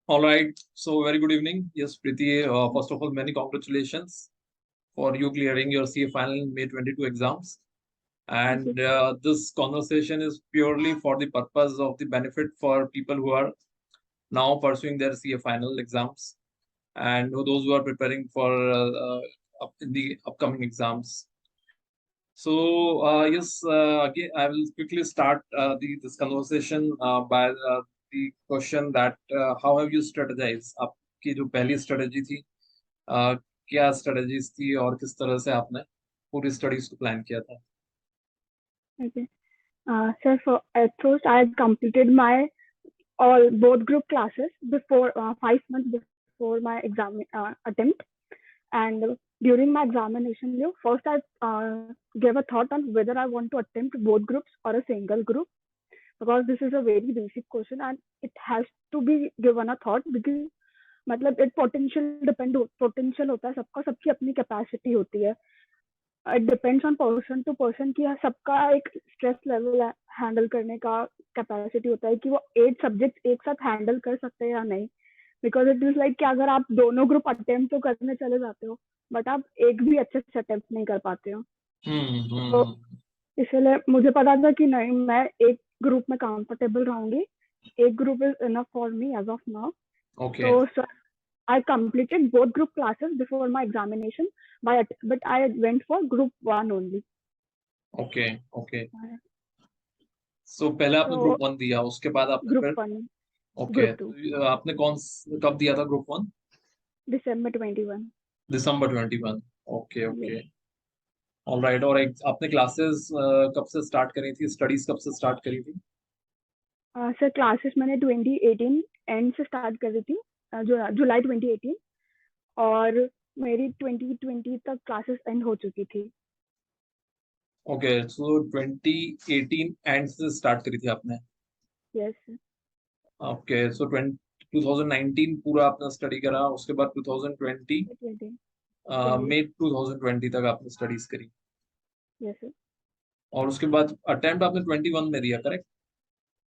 All right. So very good evening. Yes, Preeti. First of all, many congratulations for you clearing your CA final May 22 exams. Thank you. And this conversation is purely for the purpose of the benefit for people who are now pursuing their CA final exams and those who are preparing for in the upcoming exams. So yes, again, I will quickly start this conversation by the question that how have you strategized? आपकी जो पहली strategy थी, क्या strategies थी और किस तरह से आपने पूरी studies को plan किया था? Okay. Sir, at first I had completed my both group classes before 5 months before my exam attempt, and during my examination, first I gave a thought on whether I want to attempt both groups or a single group, because this is a very basic question and it has to be given a thought, because मतलब it potential होता है सबका, सबकी अपनी capacity होती है. It depends on person to person कि सबका एक स्ट्रेस लेवल हैंडल करने का कैपेसिटी होता है कि वो 8 सब्जेक्ट एक साथ हैंडल कर सकते हैं या नहीं. बिकॉज इट इज लाइक कि अगर आप दोनों ग्रुप अटेम्प्ट तो करने चले जाते हो, बट आप एक भी अच्छे से अटेम्प्ट नहीं कर पाते हो. तो इसलिए मुझे पता था कि नहीं, मैं एक ग्रुप में कंफर्टेबल रहूंगी. एक group is enough for me as of now. तो I completed both group classes before my examination, but I went for group 1 only. Okay. So पहले आपने group 1 दिया, उसके बाद आपने Group फिर 1, Okay. group 2, आपने कब दिया था group 1? December 21. December 21. Okay. Yes. All right. और आपने classes कब से start करी थी? Studies कब से start करी थी? सर क्लासेस मैंने 2018 एंड से स्टार्ट करी थी, जुलाई 2018, और मेरी 2020 तक क्लासेस एंड हो चुकी थी. Okay, so 2018 एंड से स्टार्ट करी थी आपने? Yes. Okay, so 2019 पूरा आपने स्टडी करा, उसके बाद 2020 मई 2020 तक आपने स्टडीज करी. Yes sir. और उसके बाद अटेम्प्ट आपने 21 में दिया, correct?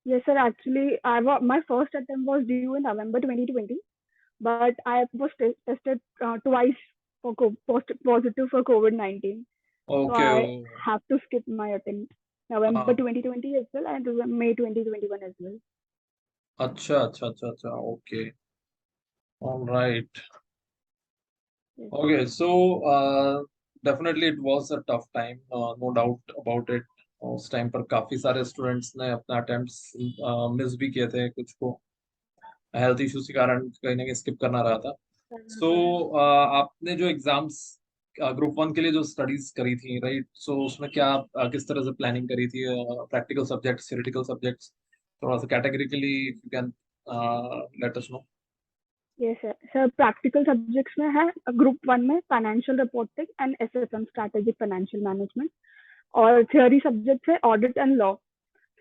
Yes sir, actually my first attempt was due in November 2020, but I was tested twice for positive for COVID-19. So I Okay. have to skip my attempt. November 2020 as well and May 2021 as well. अच्छा. Okay. All right. Yes. Okay, so definitely it was a tough time, no doubt about it. उस time पर काफी सारे students ने अपना attempts miss भी किए थे, कुछ को हेल्थ इश्यूज के कारण कहीं ना कहीं स्किप करना रहा था. सो आपने जो एग्जाम्स ग्रुप 1 के लिए जो स्टडीज करी थी, राइट, सो उसमें क्या किस तरह से प्लानिंग करी थी? प्रैक्टिकल सब्जेक्ट्स, थ्योरेटिकल सब्जेक्ट्स, थोड़ा सा categorically you can let us know. Yes sir. Sir practical subjects में है ग्रुप 1 में financial reporting and SSM strategic financial management, और थियोरी सब्जेक्ट है audit and law.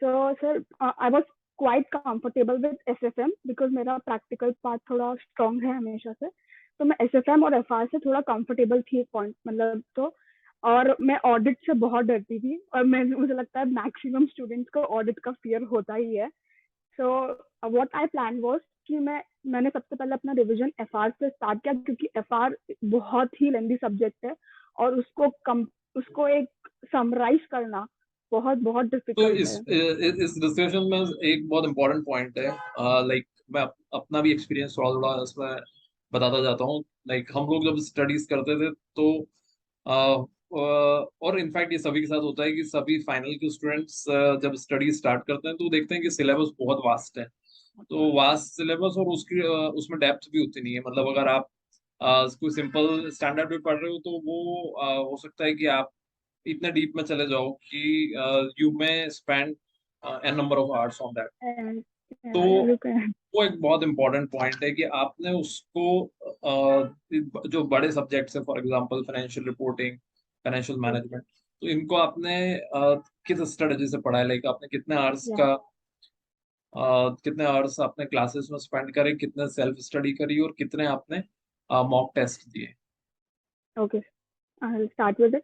So sir I was quite comfortable with SFM because मेरा practical part थोड़ा strong है हमेशा से, तो मैं एसएफएम और एफआर से थोड़ा कंफर्टेबल थी पॉइंट मतलब. तो और मैं ऑडिट से बहुत डरती थी, और मुझे लगता है मैक्सिमम स्टूडेंट्स को ऑडिट का फियर होता ही है. सो व्हाट आई प्लान वाज कि मैंने सबसे पहले अपना रिवीजन एफआर से स्टार्ट किया, क्योंकि एफआर बहुत ही लेंदी सब्जेक्ट है और उसको एक समराइज करना बहुत बहुत तो डिफिकल्ट इस है. इस डिस्कशन में एक बहुत इंपॉर्टेंट पॉइंट है, लाइक मैं अपना भी एक्सपीरियंस थोड़ा थोड़ा इसमें बताता जाता हूँ. लाइक हम लोग जब स्टडीज करते थे तो और इनफैक्ट ये सभी के साथ होता है कि सभी फाइनल के स्टूडेंट्स जब स्टडी स्टार्ट करते हैं तो देखते हैं कि सिलेबस बहुत वास्ट है. तो वास्ट सिलेबस और उसकी उसमें डेप्थ भी उतनी नहीं है. मतलब अगर आप कोई सिंपल स्टैंडर्ड में पढ़ रहे हो तो वो हो सकता है कि आप इतने डीप में चले जाओ कि यू में spend N number of hours on that. तो वो एक बहुत इंपॉर्टेंट पॉइंट है कि आपने उसको जो बड़े सब्जेक्ट्स है, for example financial reporting, financial management, तो इनको आपने किस स्ट्रेटजी से पढ़ा है? लाइक आपने कितने आवर्स आपने क्लासेस में स्पेंड करे, कितने सेल्फ स्टडी करी और कितने आपने मॉक टेस्ट दिए? Okay, I will start with it.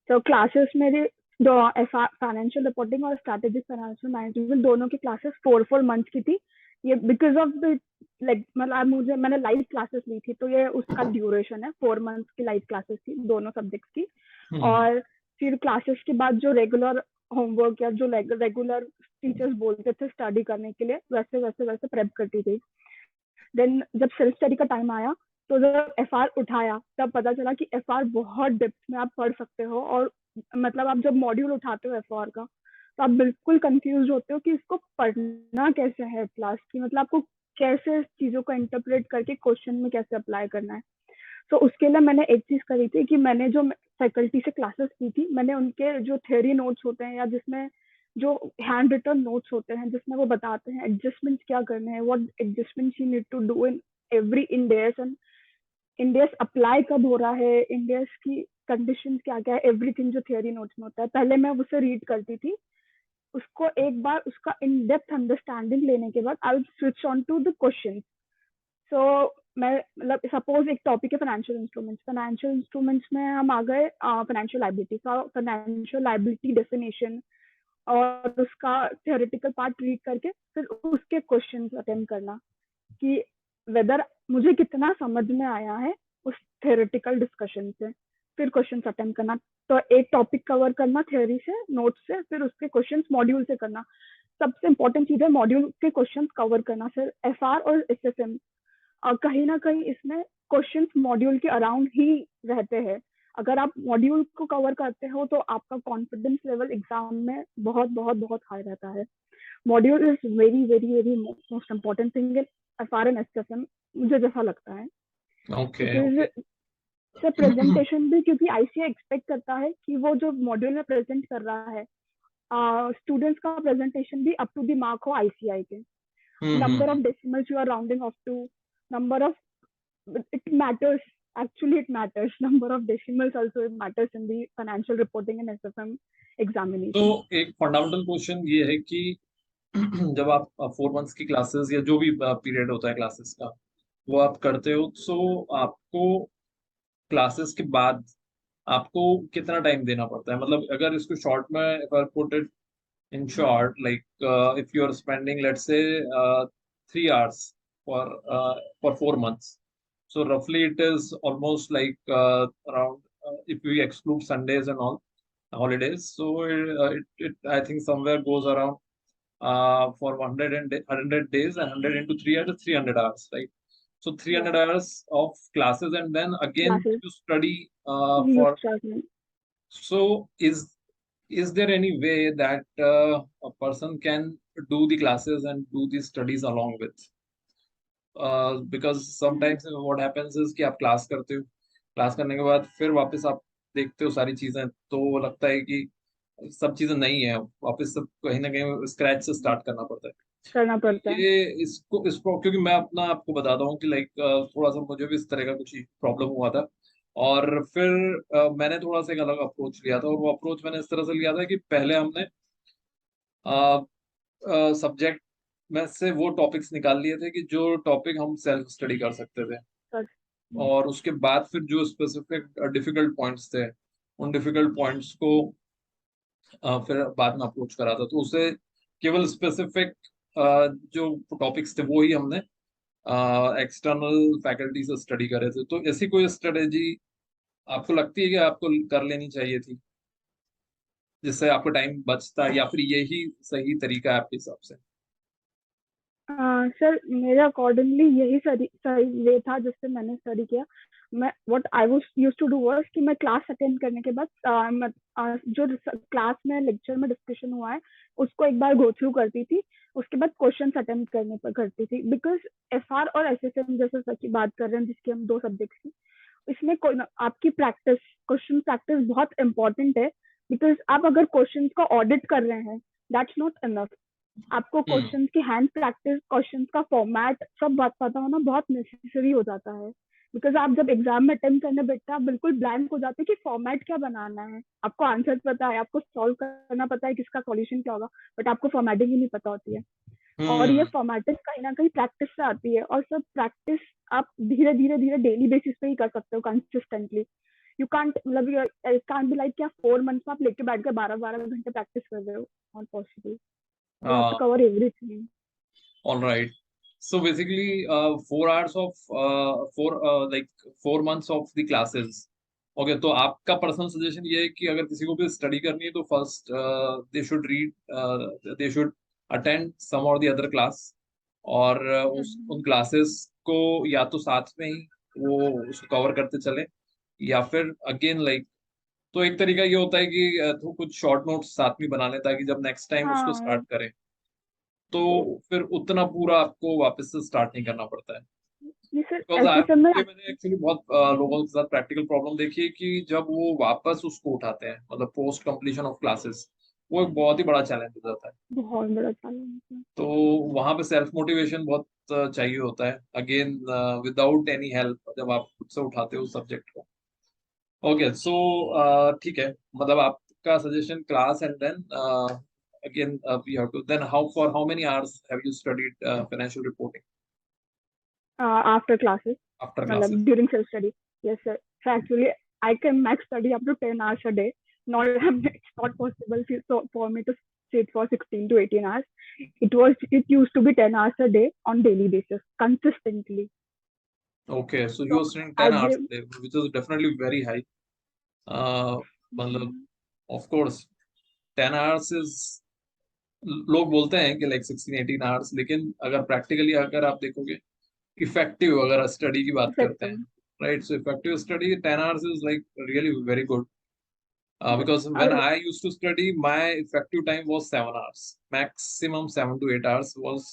तो क्लासेस मेरे जो फाइनेंशियल रिपोर्टिंग और स्ट्रैटेजिक फाइनेंशियल मैनेजमेंट दोनों की क्लासेस 4 मंथ्स की थी. ये बिकॉज ऑफ द मतलब मैंने लाइव क्लासेस ली थी, तो ये उसका ड्यूरेशन है, 4 मंथ्स की लाइव क्लासेस थी दोनों सब्जेक्ट्स की। और फिर क्लासेस के बाद जो रेगुलर होमवर्क या जो रेगुलर टीचर्स बोलते थे स्टडी करने के लिए, वैसे वैसे वैसे प्रेप करती थी। देन जब सेल्फ स्टडी का टाइम आया, तो जब एफआर उठाया तब पता चला कि एफआर बहुत डेप्थ में आप पढ़ सकते हो। और मतलब आप जब मॉड्यूल उठाते हो एफआर का, तो आप बिल्कुल कंफ्यूज होते हो कि इसको पढ़ना कैसे है क्लास की, मतलब आपको कैसे चीजों को इंटरप्रेट करके क्वेश्चन में कैसे अप्लाई करना है। तो उसके लिए मैंने एक चीज करी थी कि मैंने जो फैकल्टी से क्लासेस की थी, मैंने उनके जो थ्योरी नोट्स होते हैं या जिसमें जो हैंड रिटन नोट्स होते हैं जिसमें वो बताते हैं एडजस्टमेंट्स क्या करने हैं, what adjustments you need to do in every Ind AS, and Ind AS apply कब हो रहा है, इंडेस की कंडीशन क्या क्या है, एवरीथिंग जो थ्योरी नोट्स में होता है, पहले मैं उसे रीड करती थी। उसको एक बार उसका इन डेप्थ अंडरस्टैंडिंग लेने के बाद I will switch on to the question. So मैं मतलब सपोज एक टॉपिक है फाइनेंशियल इंस्ट्रूमेंट्स में हम आ गए फाइनेंशियल लाइबिलिटी का, फाइनेंशियल लाइबिलिटी डेफिनेशन और उसका थियोरेटिकल पार्ट रीड करके फिर उसके क्वेश्चन अटेम्प्ट करना कि वेदर मुझे कितना समझ में आया है उस थियोरेटिकल डिस्कशन से, फिर क्वेश्चन अटेम्प्ट करना। तो एक टॉपिक कवर करना थ्योरी से, नोट से, फिर उसके क्वेश्चंस मॉड्यूल से करना। सबसे इंपॉर्टेंट चीज है मॉड्यूल के क्वेश्चंस कवर करना। फिर एफआर और एसएसएम कहीं ना कहीं इसमें क्वेश्चंस मॉड्यूल के अराउंड ही रहते हैं। अगर आप मॉड्यूल को कवर करते हो तो आपका कॉन्फिडेंस लेवल एग्जाम में बहुत बहुत बहुत हाई रहता है। Module is very very very most important thing in FR and SSM, मुझे जैसा लगता है। ओके बिकॉज सर प्रेजेंटेशन भी, क्योंकि आईसीए एक्सपेक्ट करता है कि वो जो मॉड्यूल में प्रेजेंट कर रहा है स्टूडेंट्स का प्रेजेंटेशन भी अप टू द मार्क हो आईसीआई के। number of decimals you are rounding off to, number of, it matters, actually it matters, number of decimals also it matters in the financial reporting and SFM तो examination. एक fundamental question ये है कि जब आप 4 months की classes या जो भी पीरियड होता है क्लासेस का वो आप करते हो, सो आपको क्लासेस के बाद आपको कितना टाइम देना पड़ता है? मतलब अगर इसको शॉर्ट में अगर put it in short, like if you are spending let's say 3 hours for 4 months, so roughly it is almost like around, if we exclude Sundays and all holidays, so it I think somewhere goes around for 100 days, and 100 into 300, 300 hours, right? So 300 Yeah, hours of classes, and then again classes, you study you for. start. So is there any way that a person can do the classes and do the studies along with? Because sometimes what happens is कि आप class करते हो, class करने के बाद फिर वापस आप देखते हो सारी चीजें, तो लगता है कि सब चीजें नहीं है, वापस सब कहीं ना कहीं स्क्रैच से स्टार्ट करना पड़ता है। करना पड़ता है। ये इसको क्योंकि मैं अपना आपको बताता हूँ कि लाइक थोड़ा सा मुझे भी इस तरह का कुछ प्रॉब्लम हुआ था, और फिर मैंने थोड़ा सा एक अलग अप्रोच लिया था, और वो अप्रोच मैंने इस तरह से लिया था कि पहले हमने सब्जेक्ट में से वो टॉपिक्स निकाल लिए थे कि जो टॉपिक हम सेल्फ स्टडी कर सकते थे, सर, और उसके बाद फिर जो स्पेसिफिक डिफिकल्ट पॉइंट्स थे उन डिफिकल्ट पॉइंट्स को फिर बाद में अप्रोच करा था, तो उसे केवल स्पेसिफिक जो टॉपिक्स थे वो ही हमने एक्सटर्नल फैकल्टी से स्टडी करे थे। तो ऐसी कोई स्ट्रेटेजी आपको लगती है कि आपको कर लेनी चाहिए थी, जिससे आपका टाइम बचता है, या फिर यही सही तरीका है आपके हिसाब से? सर मेरे अकॉर्डिंगली यही सही सही वे था जिससे मैंने स्टडी किया। मैं what I was used to do was कि मैं क्लास अटेंड करने के बाद जो क्लास में लेक्चर में डिस्कशन हुआ है उसको एक बार गो थ्रू करती थी। उसके बाद क्वेश्चंस अटेम्प्ट करने पर करती थी। बिकॉज एफआर और एसएसएम जैसे सर की बात कर रहे हैं जिसकी हम दो सब्जेक्ट्स की, इसमें आपकी प्रैक्टिस, क्वेश्चन प्रैक्टिस बहुत इंपॉर्टेंट है। बिकॉज आप अगर क्वेश्चन का ऑडिट कर रहे हैं दैट्स नॉट इनफ। आपको क्वेश्चंस की हैंड प्रैक्टिस, क्वेश्चंस का फॉर्मेट सब बात पता होना बहुत नेसेसरी हो जाता है। बिकॉज आप जब एग्जाम में अटेम्प्ट करने बैठते हैं आप बिल्कुल ब्लैंक हो जाते हैं कि फॉर्मेट क्या बनाना है। आपको आंसर पता है, आपको सॉल्व करना पता है कि इसका सॉल्यूशन क्या होगा, बट आपको फॉर्मेटिंग ही नहीं पता होती है। और ये हम्म। फॉर्मेटिंग कहीं ना कहीं प्रैक्टिस से आती है, और सब प्रैक्टिस आप धीरे धीरे धीरे डेली बेसिस पे ही कर सकते हो कंसिस्टेंटली। यू कांट मतलब कांट बी लाइक क्या 4 मंथ्स में आप लेके बैठ के 12-12 घंटे प्रैक्टिस कर रहे हो, not possible. You have to हाँ, cover everything. All right. So basically, 4 hours of 4 months of the classes. Okay, तो आपका पर्सनल सजेशन ये है कि अगर किसी को भी स्टडी करनी है तो फर्स्ट दे शुड अटेंड सम और द अदर क्लास, और उस उन क्लासेस को या तो साथ में ही वो उसको कवर करते चले, या फिर अगेन लाइक, तो एक तरीका ये होता है कि तो कुछ शॉर्ट नोट्स साथ में बना लें ताकि जब नेक्स्ट टाइम उसको हाँ स्टार्ट करें तो फिर उतना पूरा आपको वापस से स्टार्ट नहीं करना पड़ता है। ये सर बिकॉज ऐसे समय ये मैंने एक्चुअली बहुत लोगों के साथ प्रैक्टिकल प्रॉब्लम देखी है कि जब वो वापस उसको उठाते हैं, मतलब पोस्ट कंप्लीशन ऑफ क्लासेस, वो एक बहुत ही बड़ा चैलेंज हो जाता है। बहुत बड़ा चैलेंज है। तो वहां पे सेल्फ मोटिवेशन बहुत चाहिए होता है, अगेन विदाउट एनी हेल्प, जब आप खुद से उठाते हो सब्जेक्ट को। ओके, सो ठीक है, मतलब आपका suggestion class, and then again we have to, then how, for how many hours have you studied financial reporting After classes, after मतलब classes? during self study. Yes sir. So actually I can max study up to 10 hours a day. Not it's not possible for me to sit for 16 to 18 hours. It used to be 10 hours a day on daily basis consistently. Okay, so you So are studying I 10 hours give a day, which is definitely very high. मतलब of course 10 hours is, लोग बोलते हैं कि like 16-18 hours, लेकिन अगर practically अगर आप देखोगे, इफेक्टिव अगर स्टडी की बात करते हैं, effective. Right, so effective study 10 hours is like really very good. Because when I I used to study, my effective time was 7 hours. Maximum 7 to 8 hours was.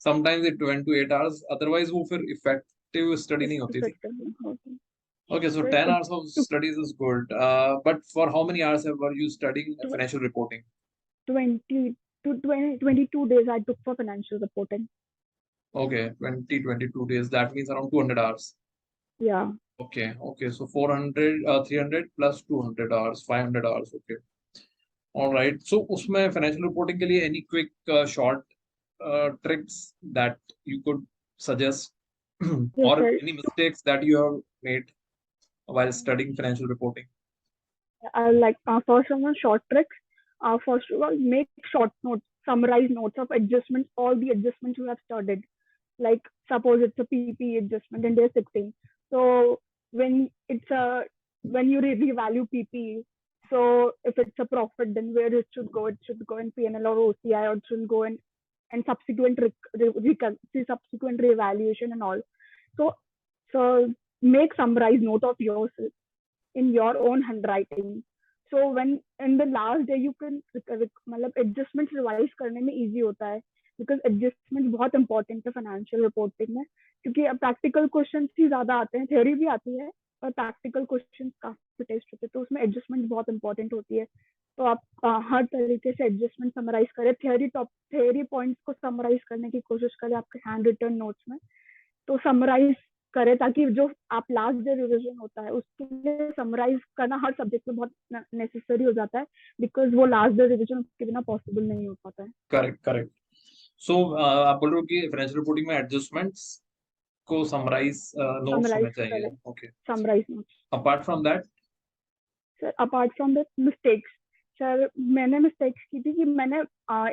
Sometimes it went to 8 hours. Otherwise, वो फिर effective study नहीं होती थी. effective. Okay, so So 10 it hours of took studies is good. But for how many hours were you studying tw- financial reporting? 20 to 20, 22 days I took for financial reporting. Okay, 22 days. That means around 200 hours. Yeah. Okay. So 400, 300 plus 200 hours, 500 hours. Okay. All right. So उसमें financial reporting के लिए any quick short tricks that you could suggest Yes or sir. any mistakes that you have made while studying financial reporting? Like for some short tricks, first of all, make short notes, summarize notes of adjustments, all the adjustments you have studied. Like suppose it's a PP adjustment in day 16. So when it's a when you revalue PP, so if it's a profit, then where it should go in PNL or OCI, or it should go in and subsequent revaluation and all. So so make summarized note of yours in your own handwriting. So when in the last day you can मतलब adjustments revise करने में easy होता है, because adjustments बहुत important है financial reporting में, क्योंकि अब practical questions ही ज्यादा आते हैं, theory भी आती है और practical questions काफी टेस्ट होते हैं, तो उसमें adjustment बहुत important होती है. तो आप हर तरीके से एडजस्टमेंट समराइज करें, थ्योरी पॉइंट्स को समराइज करने की कोशिश करें आपके हैंड रिटन नोट्स में. तो समराइज करें ताकि जो आप लास्ट डे रिवीजन होता है उसके लिए समराइज करना हर सब्जेक्ट में बहुत नेसेसरी हो जाता है, बिकॉज वो लास्ट डे रिवीजन उसके बिना पॉसिबल नहीं हो पाता है. करेक्ट. सो आप बोल रहे हो कि फाइनेंशियल रिपोर्टिंग में एडजस्टमेंट्स को समराइज नोट्स होने समराइज चाहिए. करें, okay. Summarise notes. Apart from that? Sir apart from that mistakes, sir मैंने मिस्टेक्स की थी कि मैंने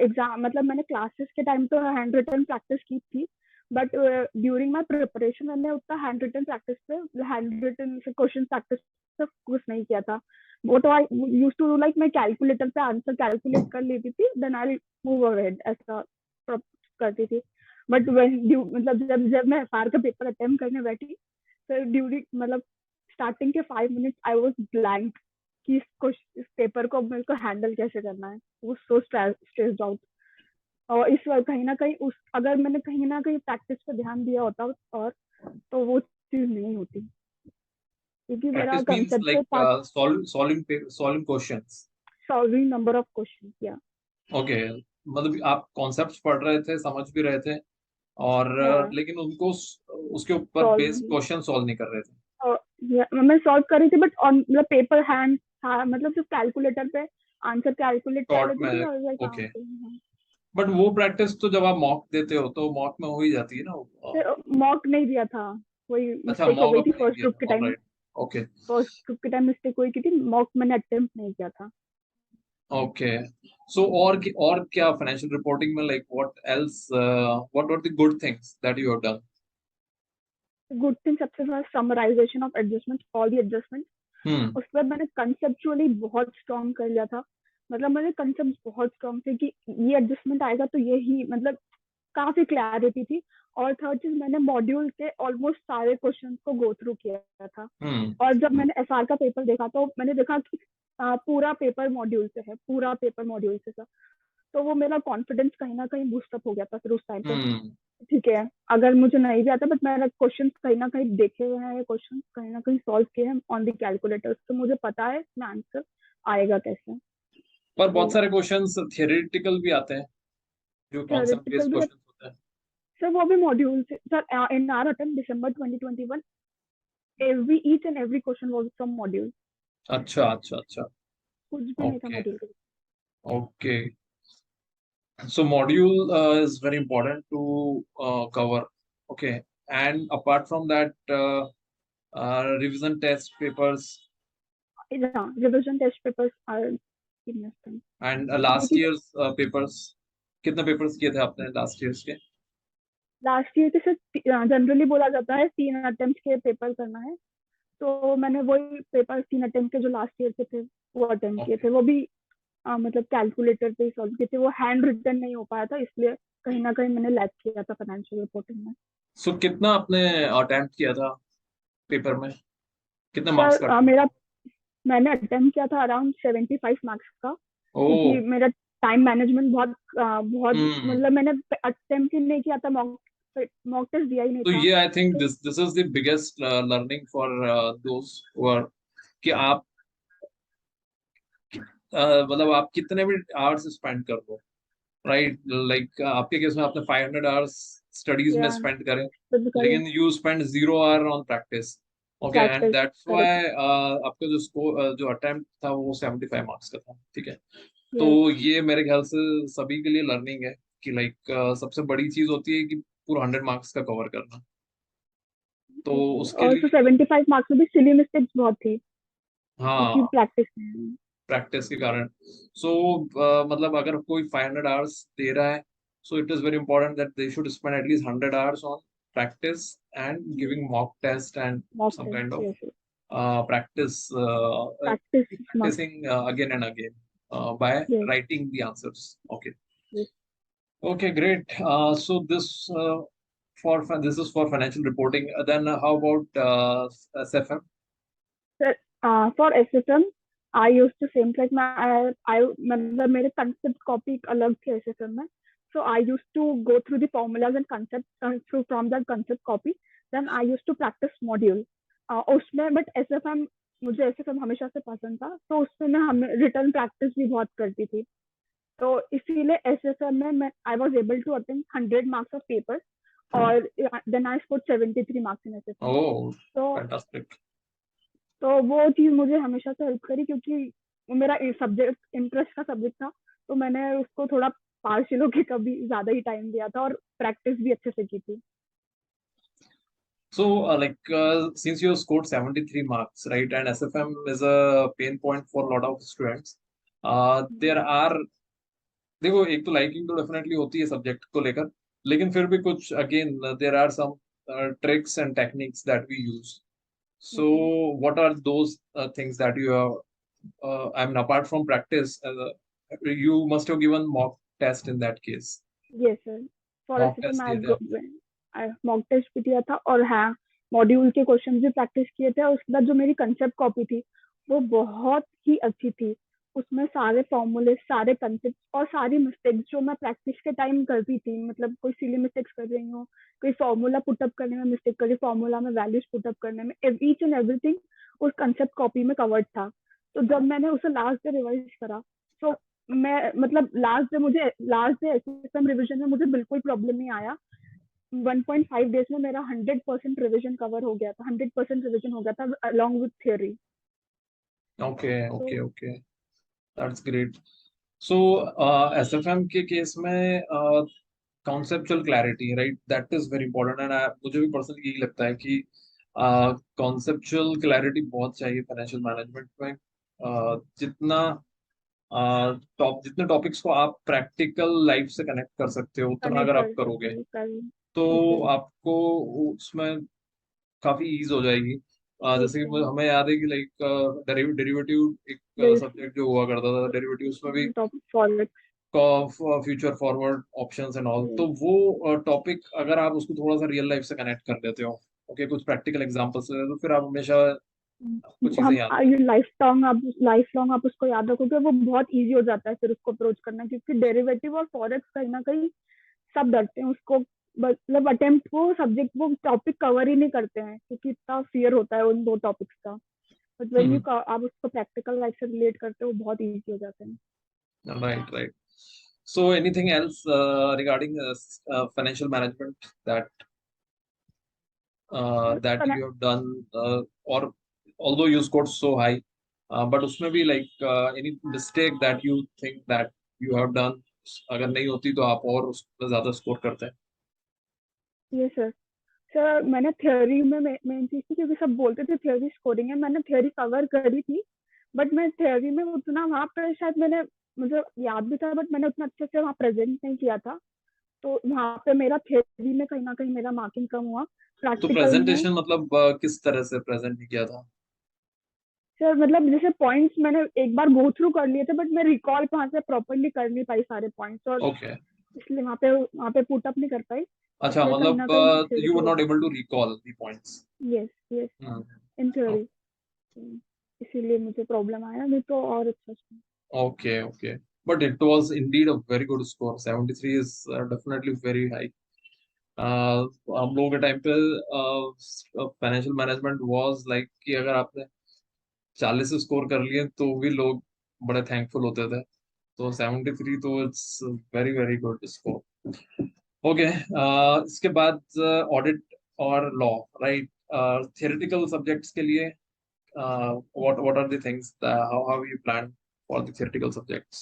एग्जाम मतलब मैंने क्लासेस के टाइम तो हैंड रिटन प्रैक्टिस की थी, बट ड्यूरिंग माई प्रिपरेशन मैंने उतना हैंड रिटन प्रैक्टिस पे हैंड रिटन से क्वेश्चन प्रैक्टिस पे फोकस नहीं किया था. वो तो आई यूज टू लाइक मैं कैलकुलेटर पे आंसर कैलकुलेट कर लेती थी, देन आई मूव अहेड ऐसा करती थी. बट व्हेन मतलब जब मैं एफआर का पेपर अटेम्प्ट करने बैठी, सर ड्यूरिंग मतलब स्टार्टिंग के 5 मिनट्स आई वाज ब्लैंक कि इस पेपर को मेरे को हैंडल कैसे करना है. वो सो स्ट्रेस्ड आउट. और इस बार कहीं ना कहीं उस अगर मैंने कहीं ना कहीं प्रैक्टिस पर ध्यान दिया होता और तो वो चीज नहीं होती, क्योंकि मेरा प्रैक्टिस मींस कंसेप्ट लाइक था solving questions. Solving number of question. या ओके, मतलब आप कॉन्सेप्ट्स पढ़ रहे थे, समझ भी रहे थे, और लेकिन उनको उसके ऊपर बेस्ड सॉल्व क्वेश्चन सॉल्व नहीं कर रहे थे. मैं सॉल्व कर रही थी, बट ऑन मतलब पेपर हैंड था, मतलब सिर्फ कैलकुलेटर पे आंसर कैलकुलेट कर शॉर्ट लेती थी में. और ओके, बट वो प्रैक्टिस तो जब आप मॉक देते हो तो मॉक में हो ही जाती है ना वो. मॉक नहीं दिया था. वही अच्छा, मिस्टेक हो मॉक गई थी आपने नहीं दिया था. ऑलराइट. ओके. फर्स्ट ग्रुप के टाइम मिस्टेक हुई की थी, मॉक मैंने अटेम्प्ट नहीं किया था. ओके, सो और क्या फाइनेंशियल रिपोर्टिंग में, like what else, what are the good things that you have done? Good thing सबसे ज्यादा summarization of adjustment, all the adjustment. Hmm. उसके बाद मैंने कंसेप्चुअली बहुत स्ट्रॉन्ग कर लिया था। मतलब मेरे कंसेप्ट बहुत स्ट्रॉन्ग थे कि ये एडजस्टमेंट आएगा तो ये ही, मतलब काफी क्लैरिटी थी। और थर्ड चीज, मैंने मॉड्यूल के ऑलमोस्ट सारे क्वेश्चन को गो थ्रू किया था। हम्म। और जब मैंने एसआर का पेपर देखा तो मैंने देखा कि पूरा पेपर मॉड्यूल से है, पूरा पेपर मॉड्यूल से सर। तो वो मेरा कॉन्फिडेंस कहीं ना कहीं बूस्टअप हो गया था फिर उस टाइम पे। हम्म। ठीक है, अगर मुझे नहीं भी आता बट मैंने क्वेश्चन कहीं ना कहीं देखे हुए हैं, ये क्वेश्चन कहीं ना कहीं सॉल्व किए हैं ऑन द कैलकुलेटर, तो मुझे पता है इसमें आंसर आएगा कैसे। पर तो बहुत सारे क्वेश्चंस थियोरेटिकल भी आते हैं, जो कॉन्सेप्ट बेस्ड थियोरेटिकल भी है क्वेश्चंस होते हैं। सर, वो भी मॉड्यूल से sir. In are attempt December 2021, every each and every question was from module। अच्छा, अच्छा, अच्छा। कुछ भी नहीं था ओके, मॉड्यूल के। Okay. So module is very important to cover. Okay. And apart from that, revision test papers हाँ, revision test papers are enough. and last क्योंकि year's papers. कितने पेपर्स किए थे आपने लास्ट ईयर्स के? लास्ट ईयर के सिर्फ जनरली बोला जाता है 3 अटेम्प्ट के पेपर करना है। तो मैंने वही पेपर 3 अटेम्प्ट के जो लास्ट ईयर के थे वो अटेम्प्ट किए ओके। थे। वो भी मतलब कैलकुलेटर पे ही सॉल्व किए थे। वो हैंड रिटन नहीं हो पाया था, इसलिए कहीं ना कहीं मैंने लैग किया था फाइनेंशियल रिपोर्टिंग में। सो कितना आपने अटेम्प्ट किया था पेपर में? कितने मार्क्स सर का attempt मेरा था? मैंने अटेम्प्ट किया था अराउंड 75 मार्क्स का। क्योंकि ओ। मेरा टाइम मैनेजमेंट बहुत हम्म। मतलब मैंने अटेम्प्ट ही नहीं किया था, मॉक मॉक टेस्ट दिया ही नहीं तो था। ये आई थिंक तो this is the biggest learning for those who are, कि आप मतलब आप कितने भी आवर्स स्पेंड कर लो, राइट? लाइक आपके केस में आपने 500 आवर्स स्टडीज में या स्पेंड करे, फिजिकल लेकिन you spend 0 hour on practice. Okay, and practice that's correct. Why आपका जो स्कोर, जो अटेम्प्ट था वो 75 मार्क्स का था, ठीक है? तो यस। ये मेरे ख्याल से सभी के लिए लर्निंग है कि लाइक सबसे बड़ी चीज होती है कि पूरा 100 मार्क्स का कवर करना। तो उसके और तो लिए 75 मार्क्स में भी सिली मिस्टेक्स बहुत थी, क्योंकि हाँ, प्रैक्टिस नहीं। प्रैक्टिस के कारण। सो मतलब अगर कोई 500 आवर्स दे रहा है, so it is very important that they should spend at least 100 hours on practice and giving mock test and mock some kind test of yes. practice, practice must. practicing again and again by yes. writing the answers. Okay. Yes Okay, great. So this is for financial reporting. Then how about SFM? Sir, for SSM I use to same like I मतलब मेरे concept copy अलग थे SSM में। So I use to go through the formulas and concept through from that concept copy. Then I use to practice module उसमें। But SFM, मुझे SFM हमेशा से पसंद था, तो उसमें मैं हमें रिटर्न प्रैक्टिस भी बहुत करती थी। तो इसीलिए एसएसएम में मैं I was able to attend 100 marks of paper. और then I score 73 marks in SSM. Oh, तो fantastic. तो वो चीज मुझे हमेशा से हेल्प करी, क्योंकि वो मेरा सब्जेक्ट इंटरेस्ट का सब्जेक्ट था। तो मैंने उसको थोड़ा पार्शियल होके कभी ज्यादा ही टाइम दिया था, और प्रैक्टिस भी अच्छे से की थी। So, since you scored 73 marks, right, and SFM is a pain point for a lot of students, there are, देखो, एक तो लाइकिंग तो डेफिनेटली होती है सब्जेक्ट को लेकर, लेकिन फिर भी कुछ again there are some tricks and techniques that we use. So, what are those things that you have? I mean, apart from practice, you must have given mock test in that case. Yes sir, for Mock ऐसे तो test दिए थे आपने? मैं mock test भी दिया था, और हाँ, मॉड्यूल के क्वेश्चन भी प्रैक्टिस किए थे। और उसके बाद जो मेरी कंसेप्ट कॉपी थी वो बहुत ही अच्छी थी। उसमें सारे फॉर्मूले, सारे कंसेप्ट और सारी मिस्टेक्स जो मैं प्रैक्टिस के टाइम करती थी, मतलब कोई सिली मिस्टेक्स कर रही हूँ, कोई फॉर्मूला पुटअप करने में मिस्टेक करी, फॉर्मूला में वैल्यूज पुटअप करने में, ईच एंड एवरीथिंग उस कंसेप्ट कॉपी में कवर्ड था। तो जब मैंने उसे लास्ट डे रिवाइज करा, तो मैं मतलब लास्ट डे एसएसएम रिवीजन में मुझे बिल्कुल प्रॉब्लम नहीं आया। 1.5 डेज में मेरा 100% रिवीजन कवर हो गया था, 100% रिवीजन हो गया था अलॉन्ग विथ थ्योरी। Okay, तो okay, okay. That's great. So, SFM के केस में conceptual clarity, right? That is very important. And मुझे भी पर्सनली यही लगता है कि conceptual clarity बहुत चाहिए फाइनेंशियल मैनेजमेंट में. जितना जितने टॉपिक्स को आप प्रैक्टिकल लाइफ से कनेक्ट कर सकते हो उतना कनेक्ट अगर आप कर करोगे कर तो ओके आपको उसमें काफी ईज हो जाएगी। जैसे कि ओके हमें याद है कि लाइक डेरिवेटिव एक सब्जेक्ट जो हुआ करता था, डेरिवेटिव उसमें भी topic forward future forward options and all, तो वो टॉपिक अगर आप उसको थोड़ा सा रियल लाइफ से कनेक्ट कर लेते हो, ओके, कुछ प्रैक्टिकल एग्जांपल्स ले, तो फिर आप हमेशा आपको चीजें हम याद ये लाइफ लॉन्ग आप उसको याद रखोगे, वो बहुत इजी हो जाता है फिर उसको अप्रोच करना, क्योंकि डेरिवेटिव और फॉरेक्स कहीं ना कहीं सब डरते हैं उसको, मतलब अटेम्प्ट वो सब्जेक्ट वो टॉपिक कवर ही नहीं करते हैं क्योंकि इतना फियर होता है उन दो टॉपिक्स का। बट व्हेन यू आप उसको प्रैक्टिकल लाइफ से रिलेट करते हो बहुत इजी हो जाते हैं। Right, right. So anything else regarding financial management that you have done, or although you scored so high, but उसमें भी like any mistake that you think that you have done, अगर नहीं होती तो आप और उसमें ज्यादा स्कोर करते हैं? ये सर, सर मैंने थ्योरी में मेन चीज थी क्योंकि सब बोलते थे थ्योरी स्कोरिंग है, मैंने थ्योरी कवर करी थी। बट मैं थ्योरी में उतना वहां पर शायद मैंने, मुझे याद भी था बट मैंने उतना अच्छे से वहाँ प्रेजेंट नहीं किया था। तो वहां पे मेरा थ्योरी में कहीं ना कहीं मेरा मार्किंग कम हुआ। तो प्रैक्टिकल में प्रेजेंटेशन मतलब किस तरह से प्रेजेंट किया था? सर, मतलब जैसे पॉइंट्स मैंने एक बार गो थ्रू कर लिए थे बट मैं रिकॉल वहां से प्रॉपरली कर नहीं पाई सारे पॉइंट्स, और ओके। इसलिए वहां पे पुट अप नहीं कर पाई। अच्छा, इसलिए कहीं ना कहीं मैं मतलब थ्योरी यू को वर नॉट लेकर, able to recall the points. Yes yes, in theory, इसीलिए मुझे प्रॉब्लम आया, नहीं तो और अच्छा था। Okay, okay. But it was indeed a very good score. 73 is definitely very high. हम लोगों के टाइम पे फाइनेंशियल मैनेजमेंट वाज लाइक कि अगर आपने 40 स्कोर कर लिए तो भी लोग बड़े थैंकफुल होते थे। तो 73 तो it's very very good score. Okay, इसके बाद ऑडिट और लॉ, राइट? थियोरेटिकल सब्जेक्ट्स के लिए what are the things that how you plan for the theoretical subjects?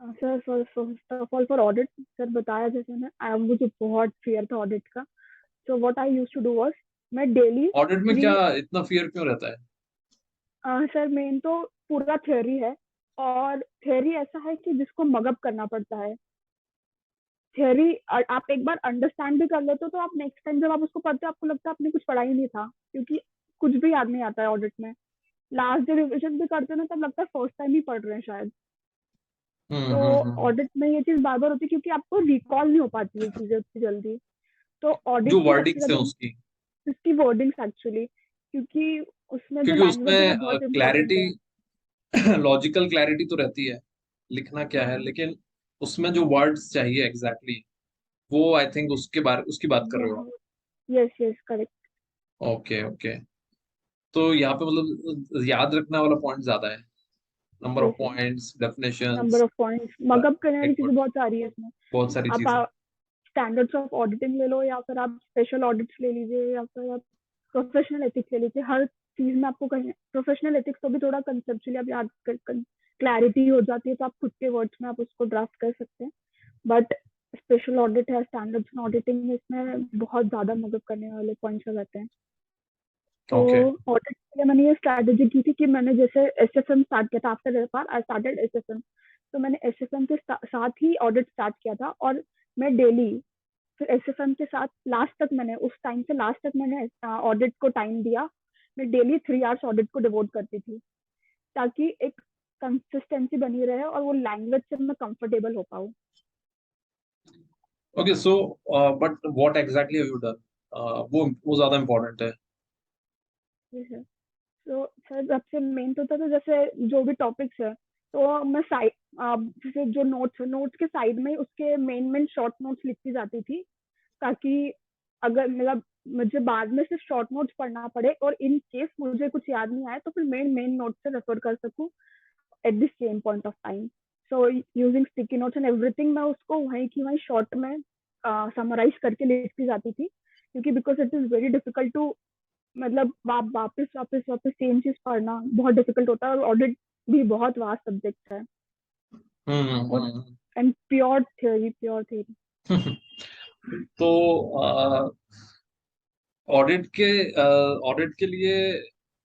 Sir first of all for audit, sir बताया जैसे मैं मुझे बहुत फियर था ऑडिट का। So what I used to do was, मैं डेली ऑडिट में थ्री, क्या इतना फियर क्यों रहता है? सर मेन तो पूरा थ्योरी है, और थ्योरी ऐसा है कि जिसको मगअप करना पड़ता है। थ्योरी आप एक बार अंडरस्टैंड भी कर लेते हो तो आप नेक्स्ट टाइम जब आप उसको पढ़ते हो आपको लगता है आपने कुछ पढ़ा ही नहीं था, क्योंकि कुछ भी याद नहीं आता है ऑडिट में। लास्ट जब रिविजन भी करते हो ना तब लगता है फर्स्ट टाइम ही पढ़ रहे हैं शायद। तो हम्म। ऑडिट में ये चीज बार बार होती है क्योंकि आपको रिकॉल नहीं हो पाती है चीजें उतनी जल्दी। तो ऑडिट जो की सबसे वर्डिक्स है ज्यादा उसकी, उसकी वर्डिंग्स एक्चुअली, क्योंकि उसमें जो क्योंकि लैंग्वेज है वो उसमें बहुत इंपॉर्टेंट क्लैरिटी, है। लॉजिकल क्लैरिटी तो रहती है, लिखना क्या है, लेकिन उसमें जो वर्ड्स चाहिए एग्जैक्टली वो आई थिंक उसकी बात कर रहे हो आप? बहुत, yes yes correct. Okay, okay. तो यहाँ पे मतलब याद रखने वाला पॉइंट ज्यादा है, number of yes yes, points, number definitions, of points, mug up करने वाली राइट चीजें वर्ड, बहुत सारी है इसमें। बहुत सारी आप चीजें। स्टैंडर्ड्स ऑफ ऑडिटिंग ले लो, या फिर आप स्पेशल ऑडिट्स ले लीजिए, या फिर आप प्रोफेशनल एथिक्स ले लीजिए। हर चीज में आपको कहीं प्रोफेशनल एथिक्स को भी थोड़ा कंसेप्चुअली आप याद कर, क्लैरिटी हो जाती है तो आप खुद के वर्ड्स में आप उसको ड्राफ्ट कर सकते हैं। बट स्पेशल ऑडिट है, स्टैंडर्ड्स ऑडिटिंग में, इसमें बहुत ज्यादा मदद करने वाले पॉइंट्स हो जाते हैं। तो ओके। ऑडिट के लिए मैंने ये स्ट्रैटेजी की थी कि मैंने जैसे एसएफएम स्टार्ट किया था, after refer I started SFM. तो मैंने एसएफएम के साथ ही ऑडिट स्टार्ट किया था, और मैं डेली फिर एसएफएम के साथ लास्ट तक, मैंने उस टाइम से लास्ट तक मैंने ऑडिट को टाइम दिया। मैं डेली 3 आवर्स ऑडिट को डिवोट करती थी, ताकि एक कंसिस्टेंसी बनी रहे और वो लैंग्वेज से मैं कंफर्टेबल हो पाऊँ। Okay, so but what exactly have you done? वो ज्यादा इम्पोर्टेंट है। तो सर सबसे मेन तो था, तो जैसे जो भी टॉपिक्स है तो मैं साइड, जैसे जो नोट्स के साइड में उसके मेन मेन शॉर्ट नोट्स लिखती जाती थी, ताकि अगर मतलब मुझे बाद में सिर्फ शॉर्ट नोट्स पढ़ना पड़े और इन केस मुझे कुछ याद नहीं आए तो फिर मेन मेन नोट से रेफर कर सकूं at the same point of time. So using sticky notes and everything, मैं उसको वहीं की वहीं शॉर्ट में समराइज करके लिखती जाती थी, क्योंकि because it is very difficult to, मतलब वापस वापस वापस सेम चीज पढ़ना बहुत डिफिकल्ट होता है, और ऑडिट भी बहुत वास्ट सब्जेक्ट है, और हम्म। And pure theory. तो ऑडिट के लिए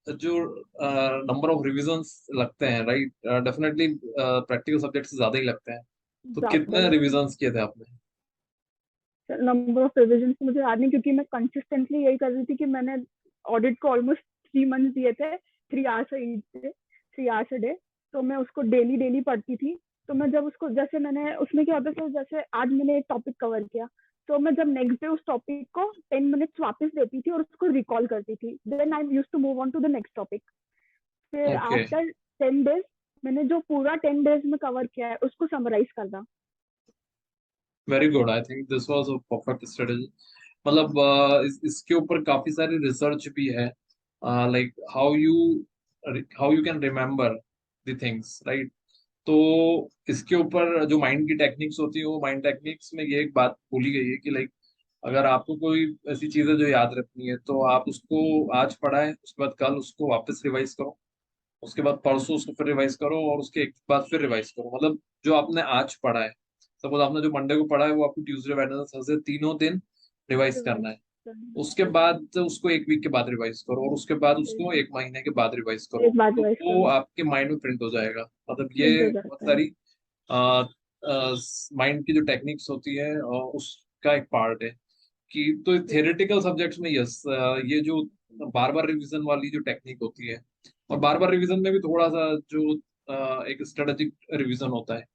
जो नंबर ऑफ रिविजन्स लगते हैं, राइट, डेफिनेटली प्रैक्टिकल सब्जेक्ट से ज्यादा ही लगते हैं। तो ज्यादा कितने लगता है। रिविजन्स किए थे आपने? नंबर ऑफ रिविजन मुझे याद नहीं, क्योंकि मैं कंसिस्टेंटली यही कर रही थी कि मैंने ऑडिट को ऑलमोस्ट 3 मंथ्स दिए थे, 3 आवर्स 3 आवर्स अ डे। तो मैं उसको डेली डेली पढ़ती थी। तो मैं जब उसको, जैसे मैंने उसमें क्या होता था, जैसे आज मैंने एक टॉपिक कवर किया, तो मैं जब नेक्स्ट डे उस टॉपिक को 10 मिनट्स वापस देती थी और उसको रिकॉल करती थी, then I use to move on to the next topic. फिर ओके, आफ्टर 10 डेज मैंने जो पूरा 10 डेज में कवर किया है उसको समराइज करना। Very good. I think this was a perfect strategy. मतलब इसके ऊपर काफी सारी रिसर्च भी है, like how you can remember the things, right. तो इसके ऊपर जो माइंड की टेक्निक्स होती है, वो माइंड टेक्निक्स में ये एक बात बोली गई है कि लाइक अगर आपको कोई ऐसी चीज है जो याद रखनी है, तो आप उसको आज पढ़ाए, उसके बाद कल उसको वापस रिवाइज करो, उसके बाद परसों उसको फिर रिवाइज करो, और उसके एक बाद फिर रिवाइज करो। मतलब जो आपने आज पढ़ा है, सपोज आपने जो मंडे को पढ़ा है, वो आपको ट्यूसडे वेडनेसडे थर्सडे तीनों दिन रिवाइज करना रिवाइज है। करना। उसके बाद उसको एक वीक के बाद रिवाइज करो, और उसके बाद उसको एक महीने के बाद रिवाइज करो। एक बार तो रिवाइज वो करो। आपके माइंड में प्रिंट हो जाएगा। मतलब प्रिंट ये हो बहुत जाता है। सारी माइंड की जो टेक्निक्स होती है, उसका एक पार्ट है। कि तो थियोरेटिकल सब्जेक्ट्स में यस, ये जो बार बार रिवीजन वाली जो टेक्निक होती है, और बार बार रिवीजन में भी थोड़ा सा जो एक स्ट्रेटेजिक रिवीजन होता है,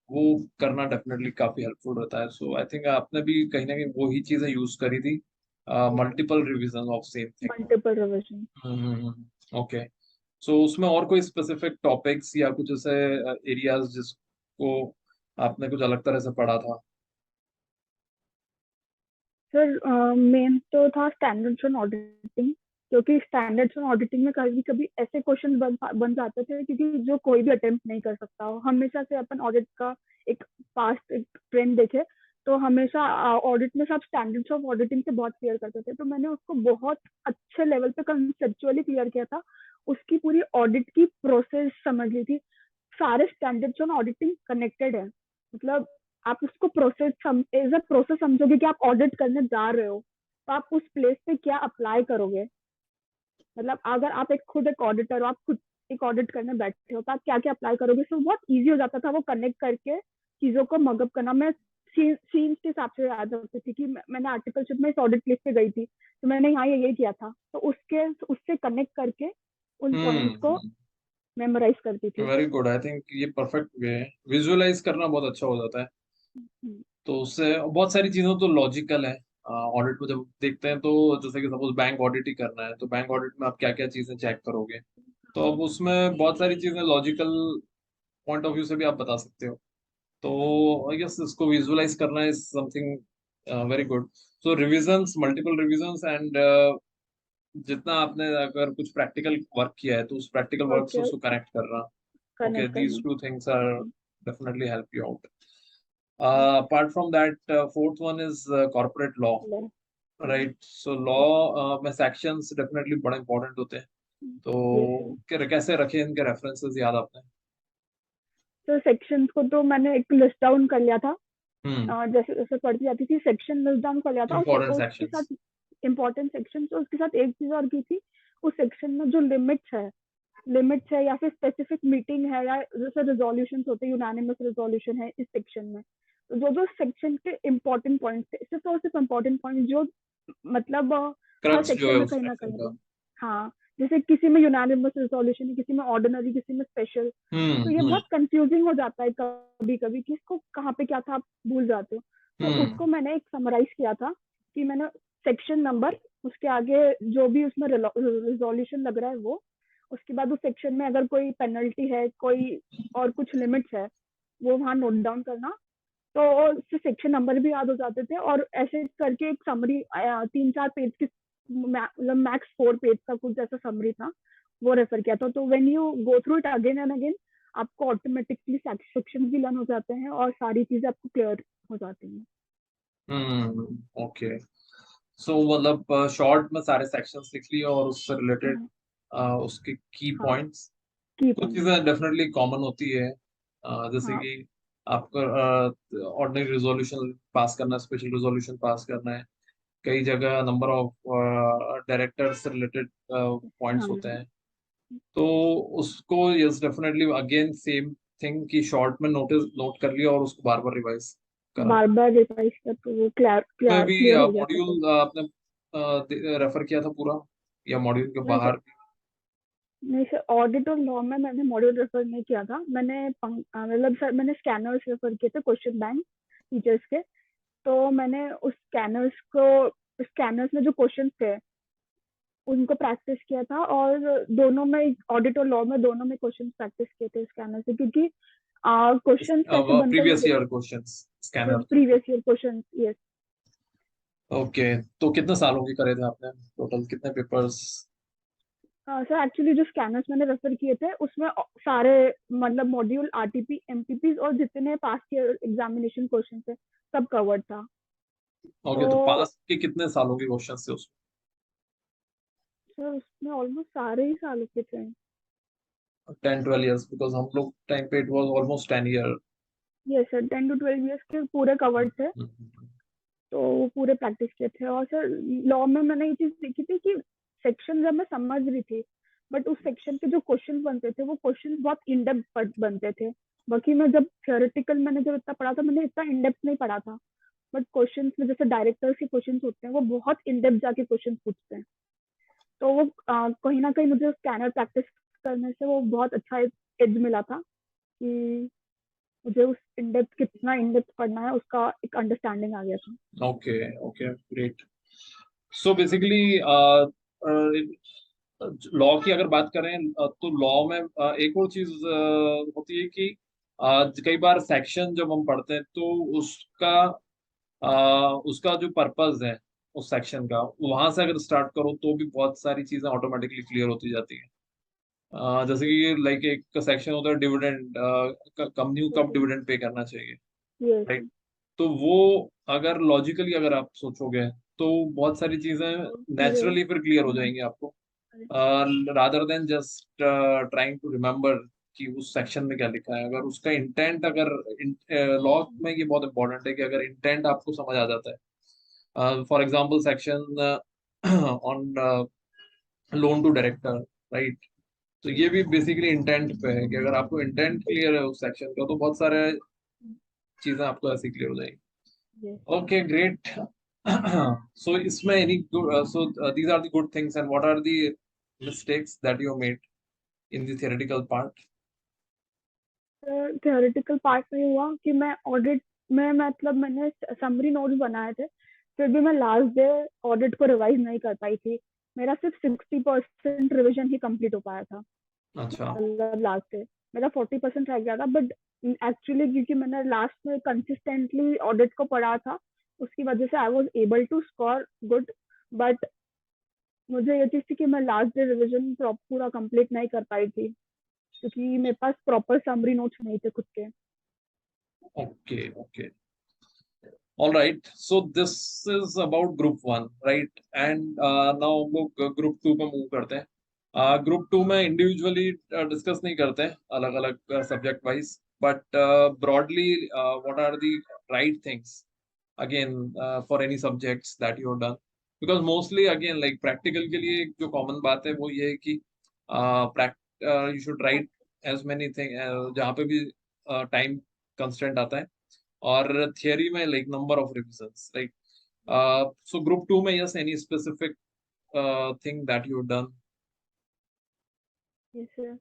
वो करना डेफिनेटली काफी हेल्पफुल रहता है। सो आई थिंक आपने भी कहीं ना कहीं वो ही चीजें यूज करी थी, multiple revision of same thing. Multiple revision. Okay. So उसमें और कोई स्पेसिफिक टॉपिक्स या कुछ ऐसे एरियाज जिसको आपने कुछ अलग तरह से पढ़ा था? सर मेन तो था स्टैंडर्ड्स ऑन ऑडिटिंग, क्योंकि स्टैंडर्ड्स ऑन ऑडिटिंग में कभी कभी ऐसे क्वेश्चन बन जाते थे, क्योंकि जो कोई भी अटेम्प्ट नहीं कर सकता हो। हमेशा से अपन ऑडिट का एक पास्ट एक ट्रेंड देखे, तो हमेशा ऑडिट में सब स्टैंडर्ड्स ऑफ ऑडिटिंग से बहुत क्लियर करते थे। तो मैंने उसको बहुत अच्छे लेवल पे कंसेप्चुअली क्लियर किया था, उसकी पूरी ऑडिट की प्रोसेस समझ ली थी। सारे स्टैंडर्ड्स ऑन ऑडिटिंग कनेक्टेड है। मतलब आप उसको एज अ प्रोसेस समझोगे कि आप ऑडिट करने जा रहे हो, तो आप उस प्लेस पे क्या अप्लाई करोगे। मतलब अगर आप खुद एक ऑडिटर हो, आप खुद एक ऑडिट करने बैठे हो, तो आप क्या क्या अप्लाई करोगे। तो बहुत ईजी हो जाता था वो कनेक्ट करके चीजों को मगअप करना। मैं सीन्स के हिसाब से याद रखती थी कि मैंने आर्टिकलशिप में इस ऑडिट प्लेस पे गई थी, तो मैंने यहाँ ये किया था, तो उसके उससे कनेक्ट करके उन पॉइंट्स को हम्म। मेमोराइज करती थी। Very good. आई थिंक ये परफेक्ट वे है, विजुअलाइज करना बहुत अच्छा हो जाता है। हम्म, तो उससे बहुत सारी चीजें तो लॉजिकल है। ऑडिट में जब देखते हैं, तो जैसे कि सपोज बैंक ऑडिट ही करना है, तो बैंक ऑडिट में आप क्या क्या चीजें चेक करोगे, तो अब उसमें बहुत सारी चीजें लॉजिकल पॉइंट ऑफ व्यू से भी आप बता सकते हो। तो आई गेस इसको विजुअलाइज करना is something very good. So revisions, multiple revisions, and जितना आपने अगर कुछ प्रैक्टिकल वर्क किया है, तो उस प्रैक्टिकल वर्क से ओके। उसको कनेक्ट करना। ओके, कनेक्ट दीज करना। Two things are definitely help you out. Apart from that, fourth one is corporate law, right? So law में sections definitely बड़ा important होते हैं। यस। तो कैसे रखे इनके रेफरेंसेस याद आपने? तो सेक्शंस को तो मैंने एक लिस्ट डाउन कर लिया था। हम्म। जैसे जैसे पढ़ती जाती थी सेक्शन लिस्ट डाउन कर लिया था, और इम्पोर्टेंट उसके सेक्शंस। साथ इम्पोर्टेंट सेक्शन, तो उसके साथ एक चीज और की थी। उस सेक्शन में जो लिमिट्स है या फिर स्पेसिफिक मीटिंग है, या जैसे रिजोल्यूशन होते हैं, यूनानिमस रिजोल्यूशन है इस सेक्शन में। तो जो जो सेक्शन के इम्पोर्टेंट पॉइंट थे, सिर्फ और सिर्फ इम्पोर्टेंट पॉइंट जो मतलब हर क्रक्स जो सेक्शन है में उस कहीं ना सेक्शन कहीं। का। हाँ, जैसे किसी में यूनानिमस रिजोल्यूशन है, किसी में ऑर्डिनरी, किसी में स्पेशल। तो ये हम्म। बहुत कंफ्यूजिंग हो जाता है कभी कभी कि इसको कहाँ पे क्या था, आप भूल जाते हो। तो हम्म। उसको मैंने एक समराइज किया था कि मैंने सेक्शन नंबर, उसके आगे जो भी उसमें रिजोल्यूशन लग रहा है वो, उसके बाद उस सेक्शन में अगर कोई पेनल्टी है, कोई और कुछ लिमिट्स है, वो वहां नोट डाउन करना। तो उससे सेक्शन नंबर भी याद हो जाते थे, और ऐसे करके एक समरी 3-4 पेज की, मतलब मैक्स 4 पेज का कुछ जैसा समरी था, वो रेफर किया था। तो when you go through it again and again, आपको ऑटोमेटिकली सेक्शन भी लर्न हो जाते हैं और सारी चीजें आपको क्लियर हो जाती हैं। ओके। सो मतलब शॉर्ट में सारे सेक्शंस लिख लिए, और उससे रिलेटेड हाँ। उसके की हाँ। पॉइंट्स। की कुछ पॉइंट। चीजें डेफिनेटली कॉमन होती है, जैसे हाँ। कि आपको ऑर्डिनरी रिजोल्यूशन पास करना है, स्पेशल रिजोल्यूशन पास करना है, कई जगह नंबर ऑफ डायरेक्टर से रिलेटेड पॉइंट्स हाँ। होते हैं। तो उसको yes definitely again same thing कि शॉर्ट में नोट कर लिया और उसको बार बार रिवाइज करा। बार बार रिवाइज कर तो वो क्लियर कोई क्लियर भी क्लियर हो गया था फिर। मॉड्यूल आपने रेफर किया था पूरा, या मॉड्यूल के नहीं सर, बाहर? नहीं सर, ऑडिट और लॉ में मैंने मॉड्यूल रेफर नहीं किया था। मैंने मतलब सर मैंने स्कैनर्स रेफर किए थे, क्वेश्चन बैंक टीचर्स के। तो मैंने उस स्कैनर्स में जो क्वेश्चन थे उनको प्रैक्टिस किया था, और दोनों में, ऑडिट और लॉ में दोनों में क्वेश्चन प्रैक्टिस किए थे स्कैनर से, क्योंकि क्वेश्चन कैसे बनते हैं प्रीवियस ईयर क्वेश्चंस स्कैनर के। Previous year question. Yes okay, तो कितने सालों की करे थे आपने, टोटल कितने पेपर्स? सर, एक्चुअली जो स्कैनर्स मैंने रेफर किए थे उसमें सारे, मतलब मॉड्यूल, आरटीपी, एमपीपी और जितने पास्ट ईयर एग्जामिनेशन क्वेश्चन थे सब कवर्ड था। ओके, तो तो पास के कितने सालों के क्वेश्चंस थे उसमें? सर उसमें ऑलमोस्ट सारे ही सालों के थे। 10-12 years, बिकॉज हम लोग टाइम पे it was almost 10 year। Yes sir, 10 to 12 years के पूरे कवर्ड थे। तो वो पूरे प्रैक्टिस किए थे। और सर लॉ में मैंने ये चीज सीखी थी कि सेक्शन जब मैं समझ रही थी, बट उस सेक्शन के जो क्वेश्चन बनते थे वो क्वेश्चन बहुत इन डेप्थ बनते थे। बाकी मैं जब थियोरेटिकल मैंने जब इतना पढ़ा था, मैंने इतना इन डेप्थ नहीं पढ़ा था। बट क्वेश्चंस में जैसे डायरेक्टर्स के क्वेश्चंस होते हैं वो बहुत इन डेप्थ जाके क्वेश्चन पूछते हैं। तो वो कहीं ना कहीं मुझे स्कैनर प्रैक्टिस करने से वो बहुत अच्छा एज मिला था कि मुझे उस इन डेप्थ, कितना इन डेप्थ पढ़ना है उसका एक अंडरस्टैंडिंग आ गया था। Okay okay, great. So basically law की अगर बात करें, तो लॉ में एक और चीज होती है कि कई बार सेक्शन जब हम पढ़ते हैं तो उसका जो पर्पस है उस सेक्शन का, वहां से अगर स्टार्ट करो तो भी बहुत सारी चीजें ऑटोमेटिकली क्लियर होती जाती है। जैसे कि लाइक एक सेक्शन होता है डिविडेंड, कंपनी को कब डिविडेंड पे करना चाहिए, यस राइट? तो वो अगर लॉजिकली अगर आप सोचोगे तो बहुत सारी चीजें क्लियर। नेचुरली फिर क्लियर हो जाएंगी आपको, rather than just trying to remember कि उस सेक्शन में क्या लिखा है। अगर उसका इंटेंट, अगर लॉ में ये बहुत इंपॉर्टेंट है कि अगर इंटेंट आपको समझ आ जाता है, for example section on loan to director, right? तो ये भी बेसिकली इंटेंट पे है कि अगर आपको इंटेंट क्लियर है उस सेक्शन का तो बहुत सारे चीजें आपको ऐसे क्लियर हो जाएंगी। यस। Okay, great. सो इसमें any so these are the good things, and what are the mistakes that you made in the theoretical part? Theoretical part में ये हुआ कि मैं ऑडिट में, मतलब मैंने समरी नोट्स बनाए थे, फिर भी मैं लास्ट डे ऑडिट को रिवाइज नहीं कर पाई थी। मेरा सिर्फ 60% रिविजन ही कंप्लीट हो पाया था, अच्छा। मतलब लास्ट डे मेरा 40% रह गया था। बट एक्चुअली क्योंकि मैंने लास्ट में कंसिस्टेंटली ऑडिट को पढ़ा था, उसकी वजह से I was able to score good. But मुझे ये चीज थी कि मैं लास्ट डे रिविजन पूरा कंप्लीट नहीं कर पाई थी, क्योंकि मेरे पास प्रॉपर समरी नोट्स नहीं थे खुद के। Okay okay, all right. So this is about group one, right? And now हम लोग ग्रुप टू पे मूव करते हैं। ग्रुप टू में इंडिविजुअली डिस्कस नहीं करते हैं अलग अलग subject wise, but broadly what are the right things again for any subjects that you have done, because mostly again like practical के लिए एक जो common बात है वो ये है कि you should write as many thing जहाँ पे भी time constraint आता है, और theory में like number of revisions, right? So group two में yes, any specific thing that you have done? Yes sir.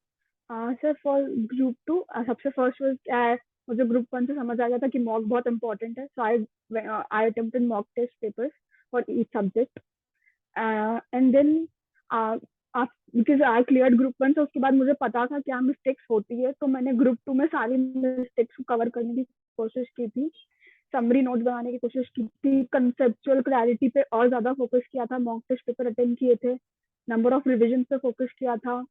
Sir for group two सबसे first was क्या है, मुझे ग्रुप वन से समझ आ गया था कि मॉक बहुत इंपॉर्टेंट है। So I attempted mock test papers for each subject, and then because I clear group one, तो उसके बाद मुझे पता था क्या मिस्टेक्स होती है, तो मैंने ग्रुप टू में सारी मिस्टेक्स को कवर करने की कोशिश की थी। समरी नोट बनाने की कोशिश की थी, कंसेप्चुअल क्लैरिटी पे और ज्यादा फोकस किया था, मॉक टेस्ट पेपर अटेंड किए थे, नंबर ऑफ रिविजन पे फोकस किया था।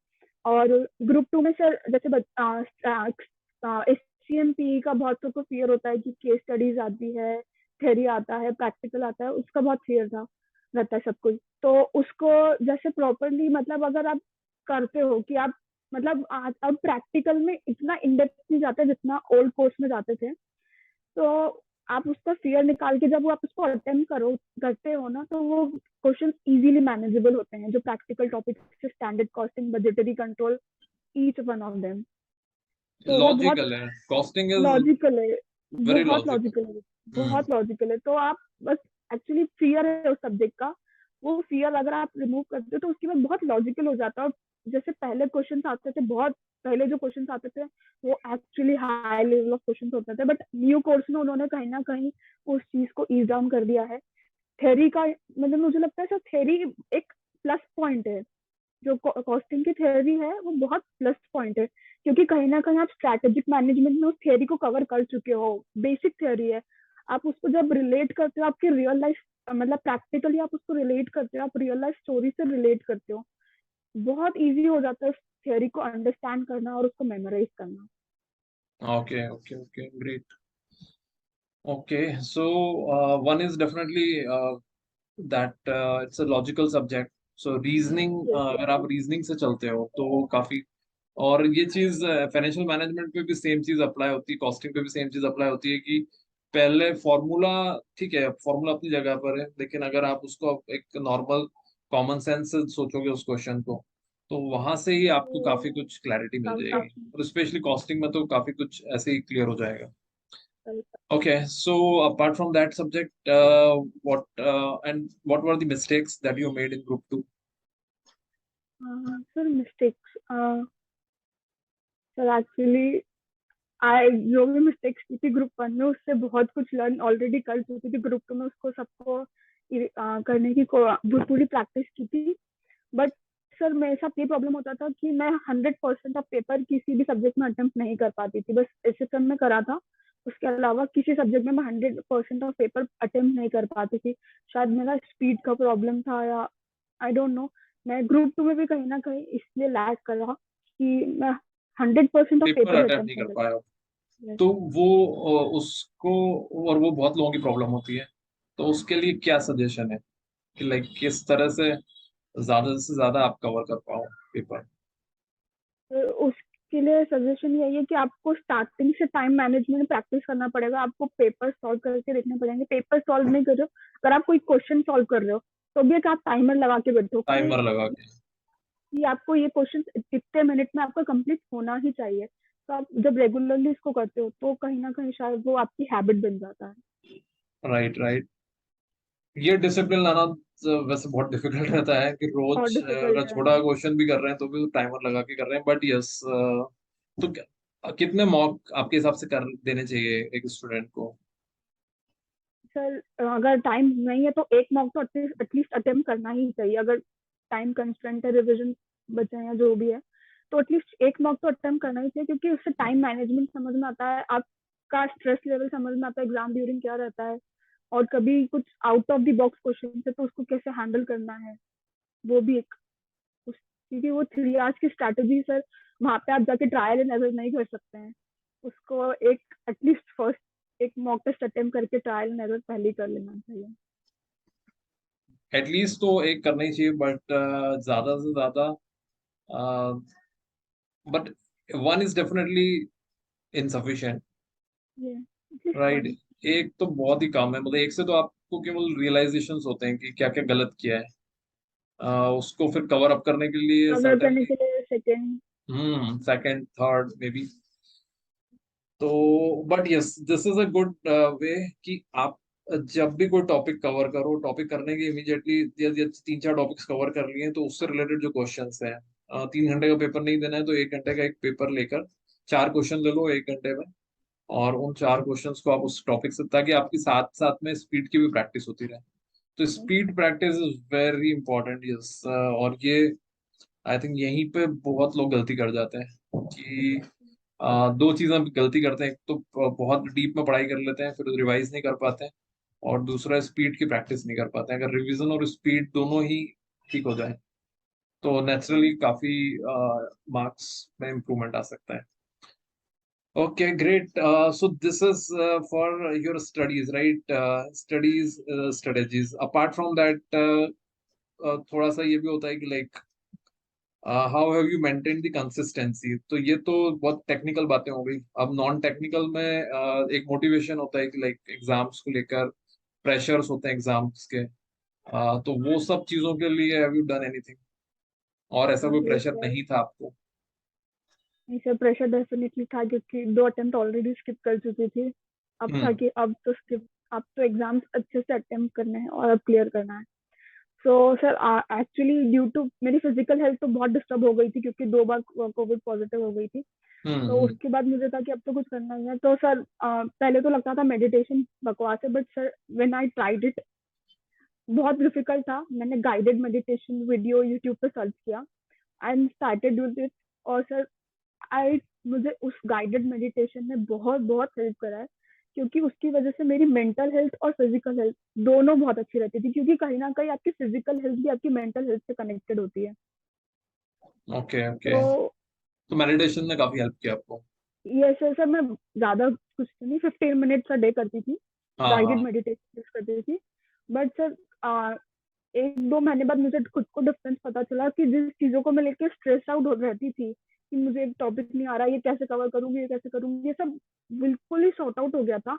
और ग्रुप टू में सर जैसे एस सी एम पी का बहुत सबको फियर होता है कि केस स्टडीज आती है, थ्योरी आता है, प्रैक्टिकल आता है, उसका बहुत फियर था, रहता है सब कुछ। तो उसको जैसे प्रॉपरली, मतलब अगर आप करते हो कि आप, मतलब अब प्रैक्टिकल में इतना इन डेप्थ नहीं जाते जितना ओल्ड कोर्स में जाते थे। तो आप उसका फियर निकाल के जब आप उसको अटेम्प्ट करते हो ना, तो वो क्वेश्चन इजीली मैनेजेबल होते हैं, जो प्रैक्टिकल टॉपिक से standard costing, budgetary control, each one of them. तो वो बहुत लॉजिकल है, कॉस्टिंग इज लॉजिकल है, वेरी बहुत लॉजिकल। लॉजिकल है, हम्म। बहुत लॉजिकल है। तो आप बस, एक्चुअली फियर है उस सब्जेक्ट का, वो फियर अगर आप रिमूव करते हो तो उसके बाद बहुत लॉजिकल हो जाता है। और जैसे पहले क्वेश्चन आते थे, बहुत पहले जो क्वेश्चन आते थे वो actually high level of question होते थे, बट न्यू कोर्स में उन्होंने कहीं ना कहीं उस चीज को ईज डाउन कर दिया है। थेरी का, मतलब मुझे लगता है सर थेरी एक प्लस पॉइंट है। जो कॉस्टिंग की थ्योरी है वो बहुत प्लस पॉइंट है, क्योंकि कहीं ना कहीं आप स्ट्रैटेजिक मैनेजमेंट में उस थ्योरी को कवर कर चुके हो। बेसिक थ्योरी है, आप उसको जब रिलेट करते हो आपकी रियल लाइफ, मतलब प्रैक्टिकली आप उसको रिलेट करते हो, आप रियल लाइफ स्टोरी से रिलेट करते हो, बहुत इजी हो जाता है उस थ्योरी को अंडरस्टैंड करना और उसको मेमोराइज करना। Okay okay okay, great. Okay, so one is definitely that it's a logical subject. So reasoning, Yes. अगर आप रीजनिंग से चलते हो तो काफी, और ये चीज फाइनेंशियल मैनेजमेंट पे भी सेम चीज अप्लाई होती है, कॉस्टिंग पे भी सेम चीज अप्लाई होती है कि पहले फॉर्मूला, ठीक है फॉर्मूला अपनी जगह पर है, लेकिन अगर आप उसको एक नॉर्मल कॉमन सेंस से सोचोगे उस क्वेश्चन को, तो वहां से ही आपको काफी कुछ क्लैरिटी मिल काफी जाएगी, और स्पेशली कॉस्टिंग में तो काफी कुछ ऐसे ही क्लियर हो जाएगा। सही। Okay, so apart from that subject, what and what were the mistakes that you made in group two? Sir mistakes, sir actually I जो भी मिस्टेक्स की थी ग्रुप वन में, उससे बहुत कुछ लर्न ऑलरेडी कर चुकी थी। ग्रुप टू में उसको सबको करने की पूरी प्रैक्टिस की थी। बट सर मेरे साथ ये प्रॉब्लम होता था कि मैं 100% ऑफ पेपर किसी भी सब्जेक्ट में अटेम्प्ट नहीं कर पाती थी। बस एसएफएम में करा था, उसके अलावा किसी सब्जेक्ट में मैं 100% ऑफ पेपर अटेम्प्ट नहीं कर पाती थी। शायद मेरा स्पीड का प्रॉब्लम था, या आई डोंट नो। मैं ग्रुप टू में भी कहीं ना कहीं इसलिए लैग करा कि मैं 100% ऑफ पेपर पेपर अटेम्प्ट नहीं अटेम्प्ट कर नहीं कर पाया, पाती। तो वो उसको, और वो बहुत लोगों की प्रॉब्लम होती है, तो उसके लिए क्या सजेशन है कि लाइक किस तरह से ज्यादा आप कवर कर पाओ पेपर? तो उसके लिए सजेशन यही है कि आपको स्टार्टिंग से टाइम मैनेजमेंट प्रैक्टिस करना पड़ेगा। आपको पेपर सॉल्व करके देखने पड़ेंगे। पेपर सॉल्व नहीं कर रहे हो, अगर आप कोई क्वेश्चन सॉल्व कर रहे हो, तो भी एक आप टाइमर लगा के बैठो टाइमर लगा के। कि आपको ये क्वेश्चन इतने मिनट में आपका कंप्लीट होना ही चाहिए। तो आप जब रेगुलरली इसको करते हो तो कहीं ना कहीं शायद वो आपकी हैबिट बन जाता है। Right right. ये डिसिप्लिन लाना वैसे बहुत डिफिकल्ट रहता है कि और रोज अगर डिफिकल्ट है। छोटा क्वेश्चन भी कर रहे हैं तो भी टाइमर लगा के कर रहे हैं, बट यस, तो कितने मॉक आपके हिसाब से कर देने चाहिए एक स्टूडेंट को? सर अगर टाइम नहीं है तो एक मॉक तो एटलीस्ट अटेम्प्ट करना ही चाहिए। अगर टाइम कंस्ट्रेंट है, रिविजन बचे हैं या जो भी है, तो एटलीस्ट एक मॉक तो अटेम्प्ट करना ही चाहिए, क्योंकि उससे टाइम मैनेजमेंट समझ में आता है, आपका स्ट्रेस लेवल समझ में आता है एग्जाम ड्यूरिंग क्या रहता है, और कभी कुछ out of the box question है तो उसको कैसे हैंडल करना है, वो भी एक क्योंकि वो 3 आवर्स की स्ट्रैटेजी सर, वहां पे आप जाके ट्रायल एंड एरर नहीं कर सकते हैं। उसको एक एटलीस्ट फर्स्ट एक मॉक टेस्ट अटेम्प्ट करके ट्रायल एंड एरर पहले ही कर लेना चाहिए। एटलीस्ट तो एक करना ही चाहिए, बट ज्यादा से ज्यादा, but one is definitely insufficient, ये एटलीस्ट राइट? वन एक तो बहुत ही कम है, मतलब एक से तो आपको केवल रियलाइजेशन होते हैं कि क्या क्या गलत किया है, उसको फिर कवर अप करने के लिए कवर करने सर्टेनली के लिए second. Second third maybe. तो but yes, this is a good way कि आप जब भी कोई टॉपिक कवर करो, टॉपिक करने के इमीडिएटली 3-4 टॉपिक्स कवर कर लिए तो उससे रिलेटेड जो क्वेश्चंस हैं, 3 घंटे का पेपर नहीं देना है तो 1 घंटे का एक पेपर लेकर 4 क्वेश्चन ले लो 1 घंटे में, और उन 4 क्वेश्चंस को आप उस टॉपिक से, ताकि आपकी साथ साथ में स्पीड की भी प्रैक्टिस होती रहे। तो speed practice is very important, yes. और ये आई थिंक यहीं पे बहुत लोग गलती कर जाते हैं कि दो चीजें गलती करते हैं, एक तो बहुत डीप में पढ़ाई कर लेते हैं फिर रिवाइज नहीं कर पाते हैं, और दूसरा स्पीड की प्रैक्टिस नहीं कर पाते हैं। अगर रिवीजन और स्पीड दोनों ही ठीक हो जाए तो नेचुरली काफी मार्क्स में इम्प्रूवमेंट आ सकता है। Okay great, so this is for your studies, right? Studies strategies, apart from that थोड़ा सा ये भी होता है कि like how have you maintain the consistency? तो ये तो बहुत टेक्निकल बातें हो गई। अब नॉन टेक्निकल में एक मोटिवेशन होता है कि लाइक एग्जाम्स को लेकर प्रेशर्स होते हैं एग्जाम्स के। तो वो सब चीजों के लिए हैव यू डन एनीथिंग, और ऐसा कोई ये प्रेशर सर, नहीं था आपको? ऐसे प्रेशर डेफिनेटली था क्योंकि 2 अटेम्प्ट ऑलरेडी स्किप कर चुकी थी। अब था हम्म। कि अब तो एग्जाम्स अच्छे से अटेम्प्ट करने हैं और अब क्लियर करना है। So sir, actually due to मेरी फिजिकल हेल्थ तो बहुत डिस्टर्ब हो गई थी क्योंकि 2 बार कोविड पॉजिटिव हो गई थी। तो हम्म। उसके बाद मुझे था कि अब तो कुछ करना ही है। तो सर, पहले तो लगता था मेडिटेशन बकवास है, but sir when I tried it, बहुत डिफिकल्ट था। मैंने गाइडेड मेडिटेशन वीडियो यूट्यूब पे सर्च किया एंड स्टार्टेड विद इट। और सर, आई मुझे उस गाइडेड मेडिटेशन ने बहुत बहुत हेल्प करा है, क्योंकि उसकी वजह से मेरी मेंटल हेल्थ और फिजिकल हेल्थ दोनों बहुत अच्छी रहती थी, क्योंकि कहीं ना कहीं आपकी फिजिकल हेल्थ भी आपकी मेंटल हेल्थ से कनेक्टेड होती है। Okay okay. तो तो मेडिटेशन ने काफी हेल्प किया आपको? ये सर मैं ज्यादा कुछ तो नहीं, 15 मिनट्स अ डे करती थी, हाँ गाइडेड हाँ। मेडिटेशन करती थी। बट सर, 1-2 महीने बाद मुझे खुद को डिफरेंस पता चला कि जिस चीजों को मैं लेके स्ट्रेस आउट हो रहती थी कि मुझे एक टॉपिक नहीं आ रहा, ये कैसे कवर करूंगी, ये कैसे करूंगी, ये सब बिल्कुल ही सॉर्ट आउट हो गया था।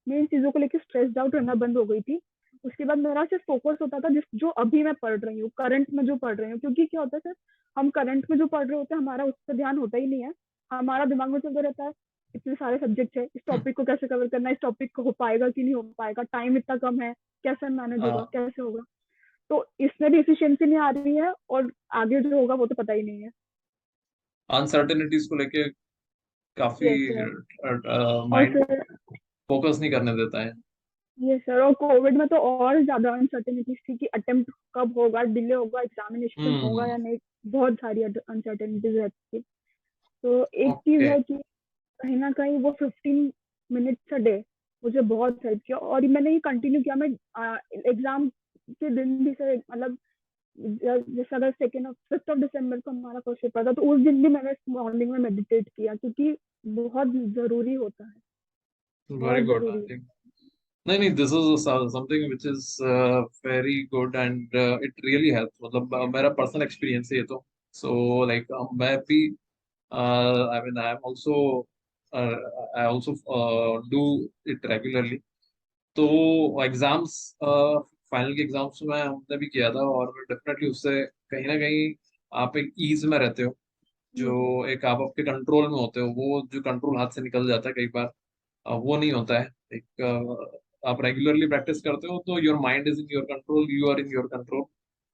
मैं इन चीजों को लेके स्ट्रेस्ड आउट रहना बंद हो गई थी। उसके बाद मेरा सिर्फ फोकस होता था जिस जो अभी मैं पढ़ रही हूँ, करंट में जो पढ़ रही हूँ। क्योंकि क्या होता है सर, हम करंट में जो पढ़ रहे होते हैं हमारा उस पर ध्यान होता ही नहीं है। हमारा दिमाग में चलता रहता है इतने सारे सब्जेक्ट है, इस हम्म, टॉपिक को कैसे कवर करना है, इस टॉपिक को हो पाएगा कि नहीं हो पाएगा, टाइम इतना कम है, कैसे मैनेज होगा, हाँ। कैसे होगा। तो इसमें भी एफिशिएंसी नहीं आ रही है, और आगे जो होगा वो तो पता ही नहीं है। अनसर्टेनिटीज को लेके काफी यस सर। और माइंड सर, फोकस नहीं करने देता है। ये सर, और कोविड में तो और ज्यादा अनसर्टेनिटीज थी कि अटेम्प्ट कब होगा, डिले होगा, एग्जामिनेशन होगा हम्म। या नहीं। बहुत सारी अनसर्टेनिटीज रहती थी। तो एक चीज ओके। है कि कहीं ना कहीं वो 15 मिनट्स अ डे मुझे बहुत हेल्प किया, और मैंने ये कंटिन्यू किया। मैं एग्जाम के दिन भी सर, मतलब जैसे अगर 5th ऑफ दिसंबर को हमारा फर्स्ट पेपर था, तो उस दिन भी मैंने मॉर्निंग में मेडिटेट किया, क्योंकि बहुत जरूरी होता है, वेरी बहुत गुड जरूरी आई है। थिंक। नहीं नहीं, this is something which is very good and it really help. मतलब मेरा पर्सनल एक्सपीरियंस है ये तो। सो लाइक मैं भी I mean I am also I also do it regularly. तो एग्जाम्स, फाइनल के एग्जाम्स में हमने भी किया था, और डेफिनेटली उससे कहीं ना कहीं आप एक ईज में रहते हो। ये सर। जो एक आप आपके कंट्रोल में होते हो, वो जो कंट्रोल हाथ से निकल जाता है कई बार, वो नहीं होता है। एक आप रेगुलरली प्रैक्टिस करते हो तो your mind is in your control, you are in your control,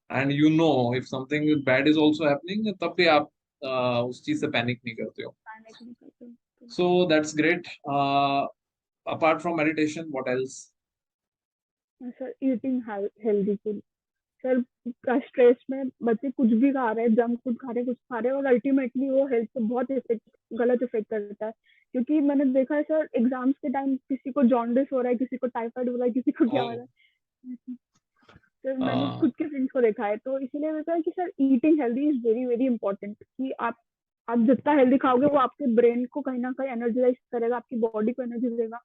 and you know if something bad is also happening, तब भी आप उस चीज से पैनिक नहीं करते हो। खाने के निकलते हैं, तो so that's great. Apart from meditation what else? Sir, eating healthy food. Sir, stress में बच्चे कुछ भी खा रहे हैं, जंक फूड खा रहे हैं, कुछ खा रहे हैं, और अल्टीमेटली वो हेल्थ पे बहुत गलत इफेक्ट करता है। क्योंकि मैंने देखा है सर, एग्जाम्स के टाइम किसी को जॉन्डिस हो रहा है, किसी को टाइफाइड हो रहा है, किसी को क्या हो रहा है। सर, मैंने खुद के फ्रेंड्स को देखा है। तो इसीलिए मैं कहा कि sir, eating healthy is very very important. कि आप जितना हेल्दी खाओगे, वो आपके ब्रेन को कहीं ना कहीं एनर्जाइज करेगा, आपकी बॉडी को एनर्जी देगा,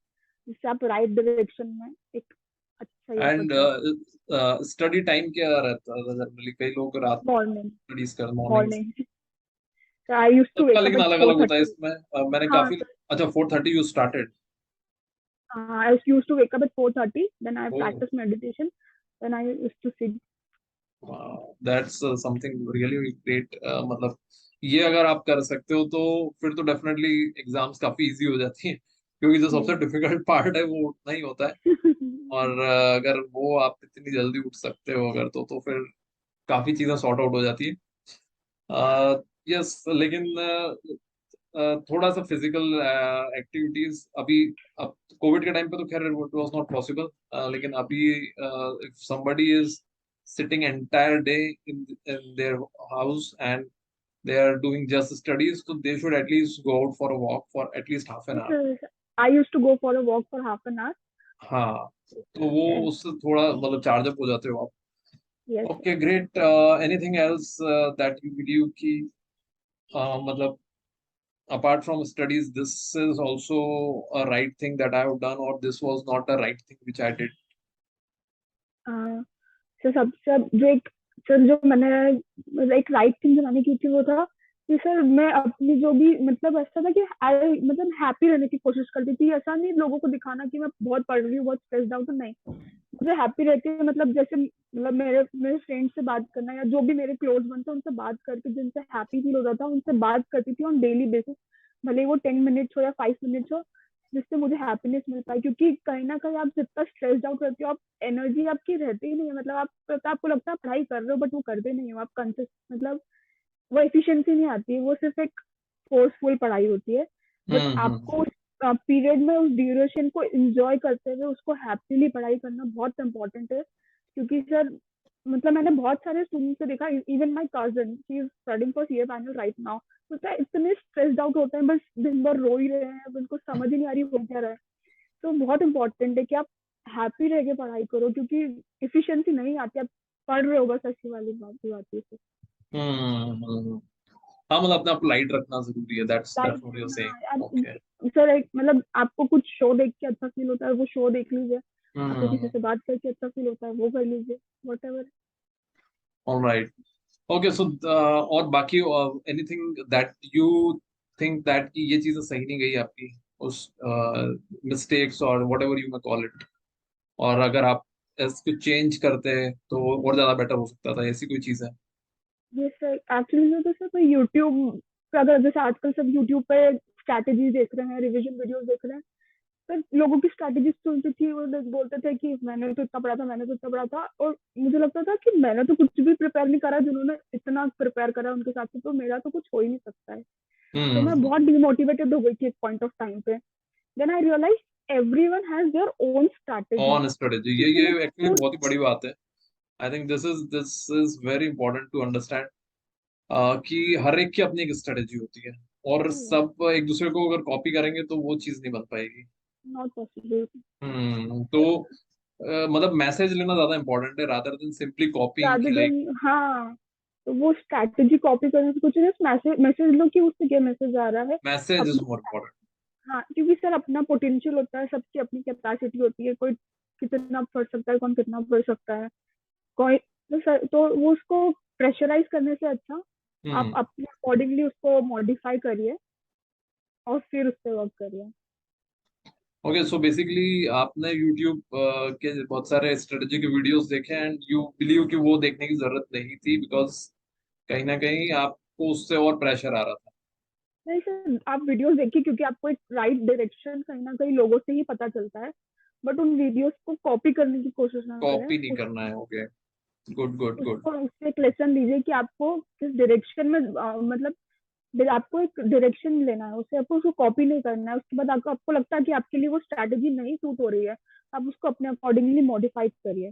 जिससे आप राइट डायरेक्शन में एक अच्छा ये कर एंड पाए। स्टडी टाइम क्या रहता है जनरली? कई लोग रात मॉर्निंग। स्टडीज कर mornings. Morning. I use to सबका वेक अप लेकिन एट अलग फोर अलग होता है थर्टी इसमें। मैंने हाँ काफी। सर। अच्छा, 4:30 you started? I use to wake up at 4:30, then I oh, practice meditation, then I use to sit. That's something really great. मतलब ये अगर आप कर सकते हो तो फिर तो डेफिनेटली एग्जाम्स काफी इजी हो जाती हैं, क्योंकि जो सबसे डिफिकल्ट पार्ट है वो उठना ही होता है। और अगर वो आप इतनी जल्दी उठ सकते हो अगर, तो फिर काफी चीजें सॉर्ट आउट हो जाती है। यस, लेकिन थोड़ा सा फिजिकल एक्टिविटीज अभी, अब कोविड के टाइम पे तो खैर इट वाज नॉट पॉसिबल, लेकिन अभी if somebody is sitting entire day in their house and they are doing just studies, so they should at least go out for a walk for at least half an hour. I use to go for a walk for half an hour. हाँ, तो वो उससे थोड़ा मतलब charge up हो जाते हो आप। Yes sir. Okay great. Anything else that you believe कि मतलब apart from studies this is also a right thing that I have done, or this was not a right thing which I did? सब सब जो एक sir जो मैंने एक right thing जो मैंने की थी वो था कि सर मैं अपनी जो भी मतलब ऐसा था कि आई मतलब हैप्पी रहने की कोशिश करती थी। ऐसा नहीं लोगों को दिखाना कि मैं बहुत पढ़ रही हूँ, बहुत स्ट्रेस्ड आउट हूँ, नहीं। मुझे हैप्पी रहती है, मतलब जैसे मतलब मेरे मेरे फ्रेंड से बात करना या जो भी मेरे क्लोज वन थे उनसे बात करके जिनसे हैप्पी फील होता था उनसे बात करती थी ऑन डेली बेसिस। भले वो 10 मिनट्स हो या 5 मिनट्स हो, जिससे मुझे हैप्पीनेस मिलता है। क्योंकि कहीं ना कहीं आप जितना स्ट्रेस्ड आउट रहते हो, आप एनर्जी आपकी रहती ही नहीं है। मतलब आप आपको लगता है पढ़ाई कर रहे हो बट वो करते नहीं हो आप कंसिस्ट, मतलब वो एफिशिएंसी नहीं आती है, वो सिर्फ एक फोर्सफुल पढ़ाई होती है। बट हम्म। आपको उस पीरियड में उस ड्यूरेशन को एंजॉय करते हुए उसको हैप्पीली पढ़ाई करना बहुत इंपॉर्टेंट है। क्योंकि सर मतलब मैंने बहुत सारे स्टूडेंट से देखा, even my cousin she is studying for CA final right now, तो इतने स्ट्रेस्ड आउट होते हैं, बस दिन भर रो ही रहे हैं, अब उनको समझ ही नहीं आ रही हो क्या रहा है। तो बहुत इंपॉर्टेंट है कि आप हैप्पी रह के पढ़ाई करो, क्योंकि इफिशिएंसी नहीं आती। आप पढ़ रहे हो बस, अच्छी वाली बात ही आती है। हम्म। हाँ, मतलब अपने आप को लाइट रखना जरूरी है, that's like what you are saying. हाँ यार, ओके। सर एक मतलब आपको कुछ शो देख के अच्छा फील होता है वो शो देख लीजिए। आपको किसी हम्म। से बात करके अच्छा फील होता है वो कर लीजिए, what ever. Alright. Okay, so और बाकी anything that you think that कि ये चीजें सही नहीं गई आपकी, उस मिस्टेक्स और what ever you may call it, और अगर आप इसको चेंज करते तो और ज्यादा बेटर हो सकता था, ऐसी कोई चीज है? ये सर एक्चुअली जो तो सर मैं यूट्यूब पे, अगर जैसे आजकल सब यूट्यूब पे स्ट्रैटेजी देख रहे हैं, रिवीजन वीडियोस देख रहे हैं, तो लोगों की स्ट्रैटेजी सुनती थी। वो लोग बोलते थे कि मैंने तो इतना पढ़ा था, मैंने तो इतना पढ़ा था, और मुझे लगता था कि मैंने तो कुछ भी प्रिपेयर नहीं करा, जिन्होंने इतना प्रिपेयर करा उनके साथ से तो मेरा तो कुछ हो ही नहीं सकता है। तो मैं हम्म। बहुत डिमोटिवेटेड हो गई थी एक पॉइंट ऑफ टाइम पे। Then I realise everyone has their own strategy. On strategy, ये किसी ने एक्चुअली तो बहुत ही बड़ी बात है। I think this is very important to understand कि हर एक की अपनी एक स्ट्रेटेजी होती है, और सब एक दूसरे को अगर कॉपी करेंगे तो वो चीज नहीं बन पाएगी। Not possible. तो मतलब मैसेज लेना ज्यादा इंपॉर्टेंट है रादर देन सिंपली कॉपिंग रादर की, लाइक देन हाँ, तो वो स्ट्रैटेजी कॉपी करने से कुछ नहीं, मैसेज मैसेज लो कि उससे क्या मैसेज आ रहा है। मैसेज इज अपना मोर इम्पोर्टेंट। हाँ, क्योंकि सर अपना पोटेंशियल होता है, सबकी अपनी कैपेसिटी होती है। कोई कितना पढ़ सकता है, कौन कितना पढ़ सकता है, कोई तो सर तो वो उसको प्रेशराइज करने से अच्छा आप हम्म। अपने अकॉर्डिंगली उसको मॉडिफाई करिए और फिर उस पर वर्क करिए। ओके, सो बेसिकली आपने YouTube के बहुत सारे स्ट्रेटेजी के वीडियोस देखे एंड यू बिलीव कि वो देखने की जरूरत नहीं थी, बिकॉज कहीं ना कहीं आपको उससे और प्रेशर आ रहा था। नहीं सर, आप वीडियोस देखिए, क्योंकि आपको एक राइट डायरेक्शन कहीं ना कहीं लोगों से ही पता चलता है। बट उन वीडियोस को कॉपी करने की कोशिश ना करें। कॉपी नहीं करना है, ओके। Good good good. उसको उससे एक लेसन लीजिए कि आपको किस डायरेक्शन में मतलब आपको एक डायरेक्शन लेना है, उससे आपको उसको कॉपी नहीं करना है। उसके बाद आपको लगता है कि आपके लिए वो स्ट्रैटेजी नहीं सूट हो रही है, आप उसको अपने अकॉर्डिंगली मॉडिफाई करिए।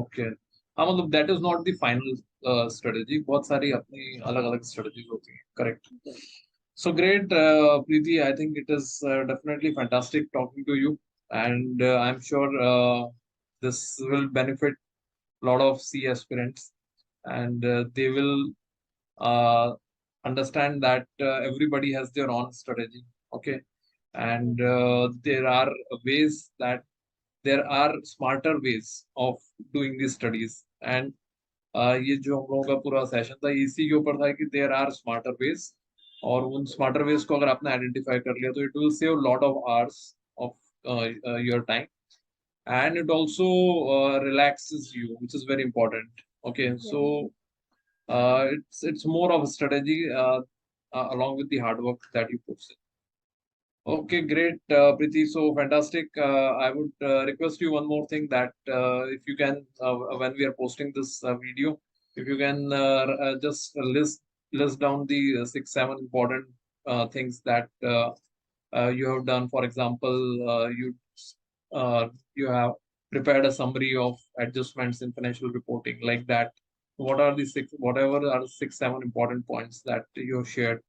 ओके। हाँ, मतलब that is not the final strategy, बहुत सारी अपनी अलग अलग स्ट्रेटेजीज होती हैं, correct. So great, Preeti. I think it is definitely fantastic talking to you, and I'm sure this will benefit a lot of C aspirants, and they will uh, understand that everybody has their own strategy. Okay, and there are ways that there are smarter ways of doing these studies, and ये जो हम लोगों का पूरा session था इसी के ऊपर था कि देयर आर स्मार्टर वेज, और उन स्मार्टर वेज को अगर आपने आइडेंटिफाई कर लिया तो it will save lot of hours of your time, and it also relaxes you, which is very important. Okay, Yes. so it's more of a strategy along with the hard work that you put in. Okay, great, Preeti. So fantastic. I would request you one more thing, that if you can, when we are posting this video, if you can just list down the 6 7 important things that you have done. For example, you have prepared a summary of adjustments in financial reporting, like that. What are the whatever are the 6 7 important points that you have shared?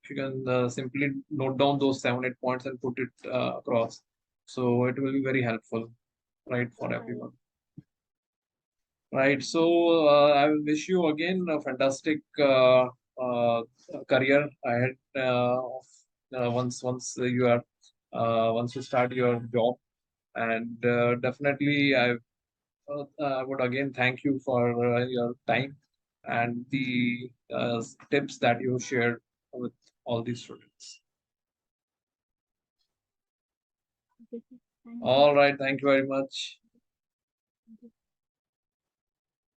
If you can simply note down those 7 8 points and put it across, so it will be very helpful, right, for everyone. Right. So I will wish you again a fantastic uh, career ahead. Once you start your job, and definitely I would again thank you for your time and the tips that you shared with all these students. Okay, sir. Thank you. All right, thank you very much.